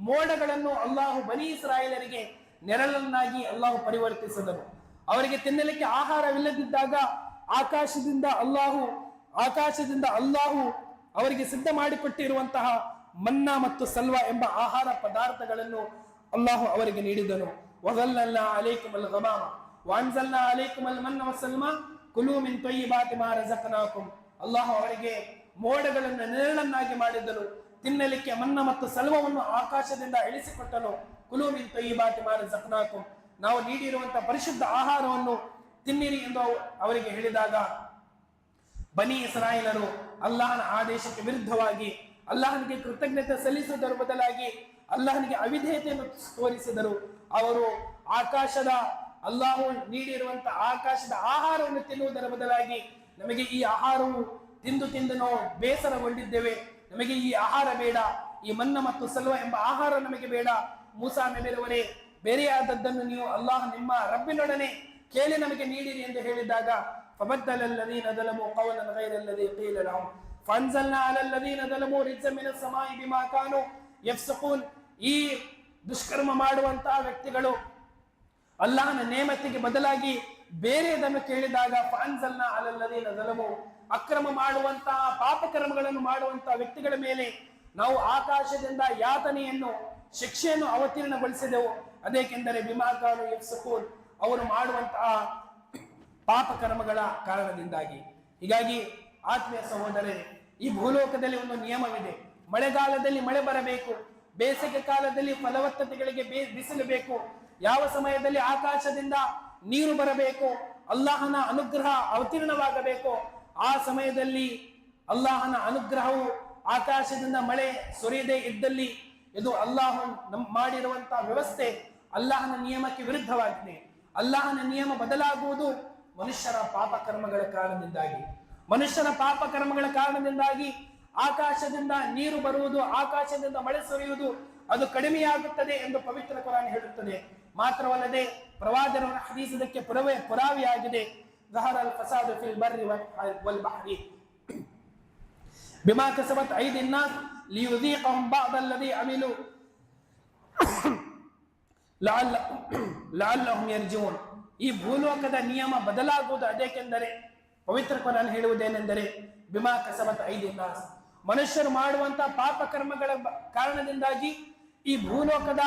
Speaker 1: ಮೋಡಗಳನ್ನು ಅಲ್ಲಾಹು ಬನಿ ಇಸ್ರಾಯಿಲರಿಗೆ ನೆರಳನ್ನಾಗಿ ಅಲ್ಲಾಹು ಪರಿವರ್ತಿಸಿದನು. ಅವರಿಗೆ ತಿನ್ನಲಿಕ್ಕೆ ಆಹಾರವಿಲ್ಲದಿದ್ದಾಗ ಆಕಾಶದಿಂದ ಅಲ್ಲಾಹು ಅವರಿಗೆ ಸಿದ್ಧ ಮಾಡಿಕೊಟ್ಟಿರುವಂತಹ ಮನ್ನಾ ಮತ್ತು ಸಲ್ವಾ ಎಂಬ ಆಹಾರ ಪದಾರ್ಥಗಳನ್ನು ಅಲ್ಲಾಹು ಅವರಿಗೆ ನೀಡಿದನು. ವಗಲ್ಲಲ್ನಾ ಅಲೈಕುಮ್ ಅಲ್ ಗಮಾಮ ವಾನ್ಜಲ್ನಾ ಅಲೈಕುಮ್ ಅಲ್ ಮನ್ನ ವಸಲ್ಮಾ ಕುಲೂ ಮಿನ್ ತಯ್ಯಿಬಾತಿ ಮಾ ರಜಕ್ನಾಕುಂ. ಅಲ್ಲಾಹು ಅವರಿಗೆ ಮೋಡಗಳನ್ನು ನೆರಳನ್ನಾಗಿ ಮಾಡಿದನು, ತಿನ್ನಲಿಕ್ಕೆ ಮನ್ನ ಮತ್ತು ಸಲ್ವವನ್ನು ಆಕಾಶದಿಂದ ಇಳಿಸಿಕೊಟ್ಟನು. ಕುಲೂ ಮಿನ್ ತಯ್ಯಿಬಾತಿ ಮಾ ರಜಕ್ನಾಕುಂ, ನಾವು ನೀಡಿರುವಂತಹ ಪರಿಶುದ್ಧ ಆಹಾರವನ್ನು ತಿನ್ನಿರಿ ಎಂದು ಅವರಿಗೆ ಹೇಳಿದಾಗ ಬನಿ ಇಸ್ರಾಯಿಲರು ಅಲ್ಲಾಹನ ಆದೇಶಕ್ಕೆ ವಿರುದ್ಧವಾಗಿ ಅಲ್ಲಾಹನಿಗೆ ಕೃತಜ್ಞತೆ ಸಲ್ಲಿಸುವುದರ ಬದಲಾಗಿ ಅಲ್ಲಾಹನಿಗೆ ಅವಿಧೇಯತೆಯನ್ನು ತೋರಿಸಿದರು. ಅವರು ಅಲ್ಲಾಹು ನೀಡಿರುವಂತಹ ಆಕಾಶದ ಆಹಾರವನ್ನು ತಿನ್ನುವುದರ ಬದಲಾಗಿ ನಮಗೆ ಈ ಆಹಾರವು ತಿಂದು ನಾವು ಬೇಸರಗೊಂಡಿದ್ದೇವೆ, ನಮಗೆ ಈ ಆಹಾರ ಬೇಡ, ಈ ಮನ್ನ ಮತ್ತು ಸಲ್ವ ಎಂಬ ಆಹಾರ ನಮಗೆ ಬೇಡ, ಮೂಸಾ ನಬಿರವರೇ ಬೇರೆಯಾದದ್ದನ್ನು ನೀವು ಅಲ್ಲಾಹ್ ನಿಮ್ಮ ರಬ್ಬಿನೊಡನೆ ಕೇಳಿ ನಮಗೆ ನೀಡಿರಿ ಎಂದು ಹೇಳಿದಾಗ ಫಬದ್ದಲ ಅಲ್ಲದೀನ ಝಲಮು ಕೌಲನ್ ಗೈರ ಅಲ್ಲದೀ ಕೀಲ ಲಹುಂ ಫಅನ್ಜಲ್ನಾ ಅಲಾ ಅಲ್ಲದೀನ ಝಲಮು ರಿಜ್ಜನ್ ಮಿನಸ್ ಸಲಾಯಿ ಬಿಮಾ ಕಾನು ಯಫ್ಸಖೂನ್. ಈ ದುಷ್ಕರ್ಮ ಮಾಡುವಂತಹ ವ್ಯಕ್ತಿಗಳು ಅಲ್ಲಾಹನ ನೇಮತಿಗೆ ಬದಲಾಗಿ ಬೇರೆದನ್ನು ಕೇಳಿದಾಗ ಫಅನ್ಜಲ್ನಾ ಅಲಾ ಅಲ್ಲದೀನ ಝಲಮು, ಅಕ್ರಮ ಮಾಡುವಂತಹ ಪಾಪಕರ್ಮಗಳನ್ನು ಮಾಡುವಂತಹ ವ್ಯಕ್ತಿಗಳ ಮೇಲೆ ನಾವು ಆಕಾಶದಿಂದ ಯಾತನೆಯನ್ನು, ಶಿಕ್ಷೆಯನ್ನು ಅವತೀರ್ಣಗೊಳಿಸಿದೆವು. ಅದೇಕೆಂದರೆ ಬಿಮಾ ಕಾನು ಯಫ್ಸಖೂನ್, ಅವರು ಮಾಡುವಂತಹ ಪಾಪಕರ್ಮಗಳ ಕಾರಣದಿಂದಾಗಿ. ಹೀಗಾಗಿ ಆತ್ಮೀಯ ಸಹೋದರರೇ, ಈ ಭೂಲೋಕದಲ್ಲಿ ಒಂದು ನಿಯಮವಿದೆ. ಮಳೆಗಾಲದಲ್ಲಿ ಮಳೆ ಬರಬೇಕು, ಬೇಸಿಗೆ ಕಾಲದಲ್ಲಿ ಫಲವತ್ತತೆಗಳಿಗೆ ಬಿಸಿಲು ಬೇಕು, ಯಾವ ಸಮಯದಲ್ಲಿ ಆಕಾಶದಿಂದ ನೀರು ಬರಬೇಕು, ಅಲ್ಲಾಹನ ಅನುಗ್ರಹ ಅವತೀರ್ಣವಾಗಬೇಕು, ಆ ಸಮಯದಲ್ಲಿ ಅಲ್ಲಾಹನ ಅನುಗ್ರಹವು ಆಕಾಶದಿಂದ ಮಳೆ ಸುರಿಯದೇ ಇದ್ದಲ್ಲಿ ಇದು ಅಲ್ಲಾಹು ಮಾಡಿರುವಂತಹ ವ್ಯವಸ್ಥೆ ಅಲ್ಲಾಹನ ನಿಯಮಕ್ಕೆ ವಿರುದ್ಧವಾಗಿದೆ. ಅಲ್ಲಾಹನ ನಿಯಮ ಬದಲಾಗುವುದು ಮನುಷ್ಯರ ಪಾಪಕರ್ಮಗಳ ಕಾರಣದಿಂದಾಗಿ ಆಕಾಶದಿಂದ ನೀರು ಬರುವುದು, ಆಕಾಶದಿಂದ ಮಳೆ ಸುರಿಯುವುದು ಅದು ಕಡಿಮೆಯಾಗುತ್ತದೆ ಎಂದು ಪವಿತ್ರ ಕುರಾನ್ ಹೇಳುತ್ತದೆ. ಮಾತ್ರವಲ್ಲದೆ ಪ್ರವಾದಿಯವರ ಹದೀಸ್ ಇದಕ್ಕೆ ಪುರಾವೆಯಾಗಿದೆ. ظهر الفساد في البر والبحر بما كسبت أيدي الناس ليذيقهم بعض الذي عملوا لعلهم يرجعون. ಈ ಭೂಲೋಕದ ನಿಯಮ ಬದಲಾಗುವುದು ಅದಕ್ಕೆಂದರೆ ಪವಿತ್ರ ಕುರಾನ್ ಹೇಳುವುದೇನೆಂದರೆ ಬಿಮಾ ಕಸಬತ್ ಐದಿ ನಾಸ್, ಮನುಷ್ಯರು ಮಾಡುವಂತಹ ಪಾಪಕರ್ಮಗಳ ಕಾರಣದಿಂದಾಗಿ ಈ ಭೂಲೋಕದ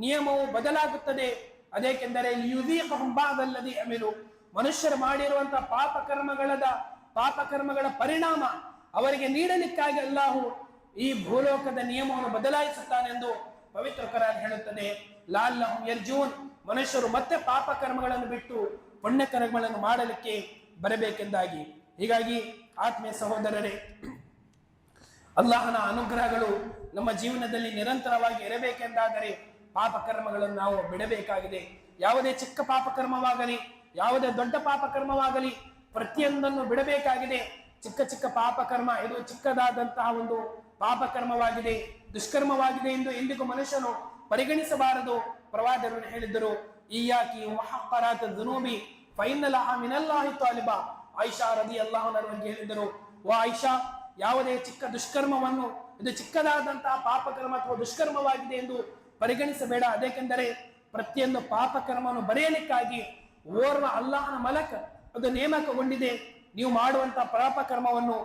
Speaker 1: ನಿಯಮವು ಬದಲಾಗುತ್ತದೆ. ಅದಕ್ಕೆಂದರೆ ಯುದೀಕಹುಂ ಬಾದಲ್ಲದಿ ಅಮಿಲು, ಮನುಷ್ಯರು ಮಾಡಿರುವಂತಹ ಪಾಪಕರ್ಮಗಳ ಪರಿಣಾಮ ಅವರಿಗೆ ನೀಡಲಿಕ್ಕಾಗಿ ಅಲ್ಲಾಹು ಈ ಭೂಲೋಕದ ನಿಯಮವನ್ನು ಬದಲಾಯಿಸುತ್ತಾನೆಂದು ಪವಿತ್ರ ಕುರಾನ್ ಹೇಳುತ್ತದೆ. ಲಅಲ್ಲಹುಂ ಯರ್ಜೂನ್, ಮನುಷ್ಯರು ಮತ್ತೆ ಪಾಪಕರ್ಮಗಳನ್ನು ಬಿಟ್ಟು ಪುಣ್ಯ ಕರ್ಮಗಳನ್ನು ಮಾಡಲಿಕ್ಕೆ ಬರಬೇಕೆಂದಾಗಿ. ಹೀಗಾಗಿ ಆತ್ಮೀಯ ಸಹೋದರರೇ, ಅಲ್ಲಾಹನ ಅನುಗ್ರಹಗಳು ನಮ್ಮ ಜೀವನದಲ್ಲಿ ನಿರಂತರವಾಗಿ ಇರಬೇಕೆಂದಾದರೆ ಪಾಪಕರ್ಮಗಳನ್ನು ನಾವು ಬಿಡಬೇಕಾಗಿದೆ. ಯಾವುದೇ ಚಿಕ್ಕ ಪಾಪಕರ್ಮವಾಗಲಿ, ಯಾವುದೇ ದೊಡ್ಡ ಪಾಪಕರ್ಮವಾಗಲಿ, ಪ್ರತಿಯೊಂದನ್ನು ಬಿಡಬೇಕಾಗಿದೆ. ಚಿಕ್ಕ ಚಿಕ್ಕ ಪಾಪಕರ್ಮ, ಇದು ಚಿಕ್ಕದಾದಂತಹ ಒಂದು ಪಾಪಕರ್ಮವಾಗಿದೆ, ದುಷ್ಕರ್ಮವಾಗಿದೆ ಎಂದು ಎಂದಿಗೂ ಮನುಷ್ಯನು ಪರಿಗಣಿಸಬಾರದು. ಪ್ರವಾದಿಗಳು ಹೇಳಿದ್ದರು, ಇಯ್ಯಾಕಿ ವಹಕ್ಕರಾತ ದುನೂಬಿ ಫೈನಲಹಾ ಮಿನಲ್ಲಾಹಿ ತಾಲಿಬಾ. ಆಯಿಷಾ ರದಿಯಲ್ಲಾಹು ಅನ್ಹಾಗೆ ಹೇಳಿದರು, ಓ ಆಯಿಷಾ, ಯಾವುದೇ ಚಿಕ್ಕ ದುಷ್ಕರ್ಮವನ್ನು ಇದು ಚಿಕ್ಕದಾದಂತಹ ಪಾಪಕರ್ಮ ಅಥವಾ ದುಷ್ಕರ್ಮವಾಗಿದೆ ಎಂದು ಪರಿಗಣಿಸಬೇಡ. ಅದಕ್ಕೆಂದರೆ ಪ್ರತಿಯೊಂದು ಪಾಪಕರ್ಮವನ್ನು ಬರೆಯಲಿಕ್ಕಾಗಿ ಓರ್ವ ಅಲ್ಲಾಹನ ಮಲಕ್ ಅದು ನೇಮಕಗೊಂಡಿದೆ. ನೀವು ಮಾಡುವಂತಹ ಪಾಪಕರ್ಮವನ್ನು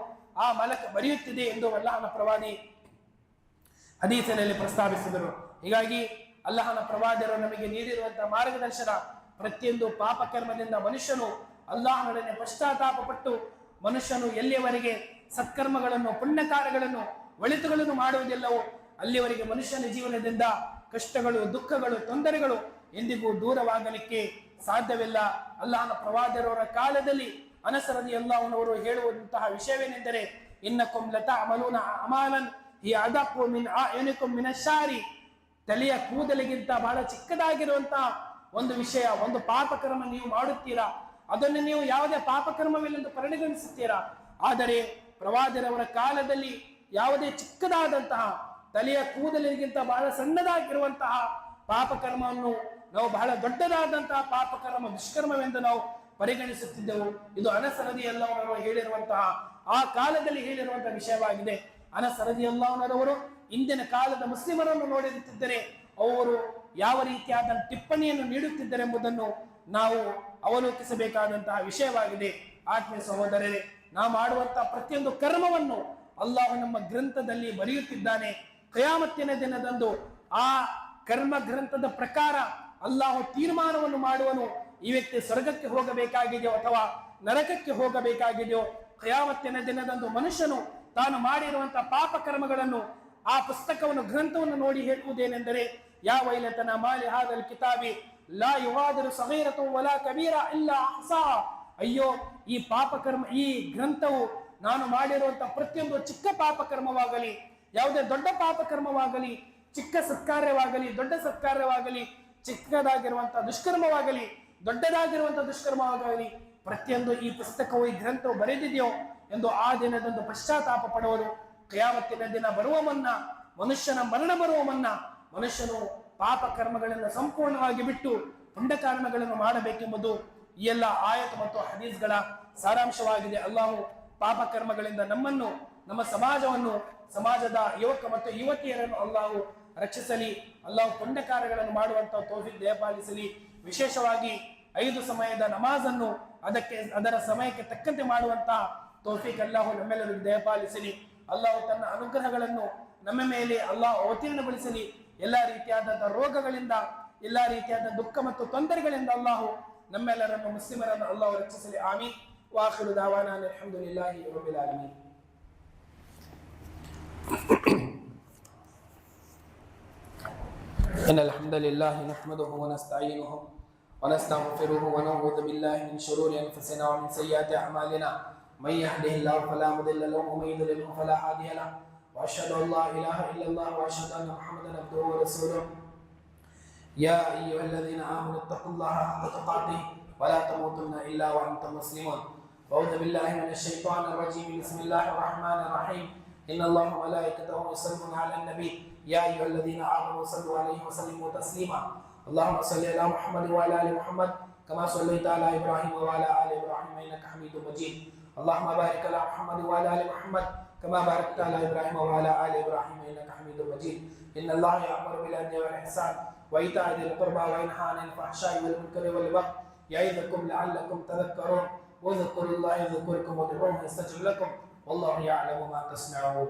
Speaker 1: ಆ ಮಲಕ್ ಬರೆಯುತ್ತಿದೆ ಎಂದು ಅಲ್ಲಾಹನ ಪ್ರವಾದಿ ಹದೀಸಿನಲ್ಲಿ ಪ್ರಸ್ತಾವಿಸಿದರು. ಹೀಗಾಗಿ ಅಲ್ಲಾಹನ ಪ್ರವಾದಿಯರು ನಮಗೆ ನೀಡಿರುವಂತಹ ಮಾರ್ಗದರ್ಶನ, ಪ್ರತಿಯೊಂದು ಪಾಪಕರ್ಮದಿಂದ ಮನುಷ್ಯನು ಅಲ್ಲಾಹನೊಡನೆ ಪಶ್ಚಾತ್ತಾಪ ಪಟ್ಟು ಮನುಷ್ಯನು ಎಲ್ಲಿಯವರೆಗೆ ಸತ್ಕರ್ಮಗಳನ್ನು, ಪುಣ್ಯಕಾರ್ಯಗಳನ್ನು, ಒಳಿತುಗಳನ್ನು ಮಾಡುವುದಿಲ್ಲವೋ ಅಲ್ಲಿಯವರೆಗೆ ಮನುಷ್ಯನ ಜೀವನದಿಂದ ಕಷ್ಟಗಳು, ದುಃಖಗಳು, ತೊಂದರೆಗಳು ಎಂದಿಗೂ ದೂರವಾಗಲಿಕ್ಕೆ ಸಾಧ್ಯವಿಲ್ಲ. ಅಲ್ಲಾಹನ ಪ್ರವಾದಿಯವರ ಕಾಲದಲ್ಲಿ ಅನಸ್ ರದಿಯಲ್ಲಾಹು ಹೇಳುವಂತಹ ವಿಷಯವೇನೆಂದರೆ, ಇನ್ನಕುಂ ಲತಅಮಲೂನ ಅಮಾಲನ್ ಹಿಯ ಅದಕ್ಕು ಮಿನ್ ಅಯುನಿಕುಂ ಮಿನ ಶಾರಿ. ತಲೆಯ ಕೂದಲಿಗಿಂತ ಬಹಳ ಚಿಕ್ಕದಾಗಿರುವಂತಹ ಒಂದು ವಿಷಯ, ಒಂದು ಪಾಪಕರ್ಮ ನೀವು ಮಾಡುತ್ತೀರಾ, ಅದನ್ನು ನೀವು ಯಾವುದೇ ಪಾಪಕರ್ಮವಿಲ್ಲೆಂದು ಪರಿಗಣಿಸುತ್ತೀರಾ. ಆದರೆ ಪ್ರವಾದಿಯವರ ಕಾಲದಲ್ಲಿ ಯಾವುದೇ ಚಿಕ್ಕದಾದಂತಹ ತಲೆಯ ಕೂದಲಿಗಿಂತ ಬಹಳ ಸಣ್ಣದಾಗಿರುವಂತಹ ಪಾಪಕರ್ಮವನ್ನು ನಾವು ಬಹಳ ದೊಡ್ಡದಾದಂತಹ ಪಾಪಕರ್ಮ, ದುಷ್ಕರ್ಮವೆಂದು ನಾವು ಪರಿಗಣಿಸುತ್ತಿದ್ದೆವು. ಇದು ಅನಸ್ ರದಿಯಲ್ಲಾಹು ಹೇಳಿರುವಂತಹ, ಆ ಕಾಲದಲ್ಲಿ ಹೇಳಿರುವಂತಹ ವಿಷಯವಾಗಿದೆ. ಅನಸ್ ರದಿಯಲ್ಲಾಹು ಇಂದಿನ ಕಾಲದ ಮುಸ್ಲಿಮರನ್ನು ನೋಡಿರುತ್ತಿದ್ದರೆ ಅವರು ಯಾವ ರೀತಿಯಾದ ಟಿಪ್ಪಣಿಯನ್ನು ನೀಡುತ್ತಿದ್ದರೆಂಬುದನ್ನು ನಾವು ಅವಲೋಕಿಸಬೇಕಾದಂತಹ ವಿಷಯವಾಗಿದೆ. ಆತ್ಮೀಯ ಸಹೋದರರೇ, ನಾವು ಮಾಡುವಂತಹ ಪ್ರತಿಯೊಂದು ಕರ್ಮವನ್ನು ಅಲ್ಲಾಹು ನಮ್ಮ ಗ್ರಂಥದಲ್ಲಿ ಬರೆಯುತ್ತಿದ್ದಾನೆ. ಕಿಯಾಮತ್ತಿನ ದಿನದಂದು ಆ ಕರ್ಮ ಗ್ರಂಥದ ಪ್ರಕಾರ ಅಲ್ಲಾಹು ತೀರ್ಮಾನವನ್ನು ಮಾಡುವನು. ಈ ವ್ಯಕ್ತಿ ಸ್ವರ್ಗಕ್ಕೆ ಹೋಗಬೇಕಾಗಿದೆಯೋ ಅಥವಾ ನರಕಕ್ಕೆ ಹೋಗಬೇಕಾಗಿದೆಯೋ. ಕಿಯಾಮತ್ತಿನ ದಿನದಂದು ಮನುಷ್ಯನು ತಾನು ಮಾಡಿರುವಂತಹ ಪಾಪ ಕರ್ಮಗಳನ್ನು, ಆ ಪುಸ್ತಕವನ್ನು, ಗ್ರಂಥವನ್ನು ನೋಡಿ ಹೇಳುವುದೇನೆಂದರೆ, ಯಾ ವೈಲತನ ಮಾಲಿ ಹಾದಲ್ ಕಿತಾಬಿ ಲಾ ಯುಗಾದಿರು ಸಗೀರತುಂ ವಲಾ ಕಬೀರ ಇಲ್ಲಾ ಅಹ್ಸಾಹಾ. ಅಯ್ಯೋ, ಈ ಪಾಪಕರ್ಮ, ಈ ಗ್ರಂಥವು ನಾನು ಮಾಡಿರುವಂತಹ ಪ್ರತಿಯೊಂದು ಚಿಕ್ಕ ಪಾಪಕರ್ಮವಾಗಲಿ, ಯಾವುದೇ ದೊಡ್ಡ ಪಾಪಕರ್ಮವಾಗಲಿ, ಚಿಕ್ಕ ಸತ್ಕಾರ್ಯವಾಗಲಿ, ದೊಡ್ಡ ಸತ್ಕಾರ್ಯವಾಗಲಿ, ಚಿಕ್ಕದಾಗಿರುವಂತಹ ದುಷ್ಕರ್ಮವಾಗಲಿ, ದೊಡ್ಡದಾಗಿರುವಂತಹ ದುಷ್ಕರ್ಮವಾಗಲಿ, ಪ್ರತಿಯೊಂದು ಈ ಪುಸ್ತಕವು, ಈ ಗ್ರಂಥವು ಬರೆದಿದೆಯೋ ಎಂದು ಆ ದಿನದಂದು ಪಶ್ಚಾತ್ತಾಪ ಪಡುವರು. ಕಿಯಾಮತ್ತಿನ ದಿನ ಬರುವ ಮುನ್ನ, ಮನುಷ್ಯನ ಮರಣ ಬರುವ ಮುನ್ನ ಮನುಷ್ಯನು ಪಾಪ ಕರ್ಮಗಳನ್ನು ಸಂಪೂರ್ಣವಾಗಿ ಬಿಟ್ಟು ಪುಣ್ಯ ಕರ್ಮಗಳನ್ನು ಮಾಡಬೇಕೆಂಬುದು ಈ ಎಲ್ಲ ಆಯತ್ ಮತ್ತು ಹದೀಸ್ಗಳ ಸಾರಾಂಶವಾಗಿದೆ. ಅಲ್ಲಾಹು ಪಾಪ ಕರ್ಮಗಳಿಂದ ನಮ್ಮನ್ನು, ನಮ್ಮ ಸಮಾಜವನ್ನು, ಸಮಾಜದ ಯುವಕ ಮತ್ತು ಯುವತಿಯರನ್ನು ಅಲ್ಲಾಹು ರಕ್ಷಿಸಲಿ. ಅಲ್ಲಾಹು ಪುಣ್ಯ ಕಾರ್ಯಗಳನ್ನು ಮಾಡುವಂತಹ ತೌಫೀಕ್ ದಯಪಾಲಿಸಲಿ. ವಿಶೇಷವಾಗಿ 5 ಸಮಯದ ನಮಾಜನ್ನು ಅದರ ಸಮಯಕ್ಕೆ ತಕ್ಕಂತೆ ಮಾಡುವಂತಹ ತೌಫೀಕ್ ಅಲ್ಲಾಹು ನಮ್ಮೆಲ್ಲರಿಗೂ ದಯಪಾಲಿಸಲಿ. ಅಲ್ಲಾಹು ತನ್ನ ಅನುಗ್ರಹಗಳನ್ನು ನಮ್ಮ ಮೇಲೆ ಅಲ್ಲಾಹು ಅವತೀರ್ಣಗೊಳಿಸಲಿ. ಎಲ್ಲಾ ರೀತಿಯಾದ ರೋಗಗಳಿಂದ, ಎಲ್ಲಾ ರೀತಿಯಾದ ದುಃಖ ಮತ್ತು ತೊಂದರೆಗಳಿಂದ ಅಲ್ಲಾಹು ನಮ್ಮೆಲ್ಲರನ್ನು, ಮುಸ್ಲಿಮರನ್ನು ಅಲ್ಲಾಹು ರಕ್ಷಿಸಲಿ. ಆಮೀನ್. ವಾಖಿರು ದಾವಾನಾ ಅಲ್ಹಮ್ದುಲಿಲ್ಲಾಹಿ ರಬ್ಬಿಲ್ ಆಲಮೀನ್. إن الحمد لله نحمده ونستعينه ونستغفره ونعوذ بالله من شرور أنفسنا ومن سيئات أعمالنا. من يهده الله فلا مضل له ومن يضلل فلا هادي له. وأشهد أن لا إله إلا الله وأشهد أن محمدا عبده ورسوله. يا أيها الذين آمنوا اتقوا الله حق تقاته ولا تموتن إلا وأنتم مسلمون. أعوذ بالله من الشيطان الرجيم. بسم الله الرحمن الرحيم. إن الله وملائكته يصلون على النبي يا أيها الذين آمنوا صلوا عليه وسلموا تسليما. اللهم صل على محمد وعلى آل محمد كما صليت على إبراهيم وعلى آل إبراهيم إنك حميد مجيد. اللهم بارك على محمد وعلى آل محمد كما باركت على إبراهيم وعلى آل إبراهيم إنك حميد مجيد. إن الله يأمر بالعدل والإحسان وإيتاء ذي القربى وينهى عن الفحشاء والمنكر والبغي يعظكم لعلكم تذكرون. واذكروا الله يذكركم وادعوه يستجب لكم والله يعلم ما تصنعون.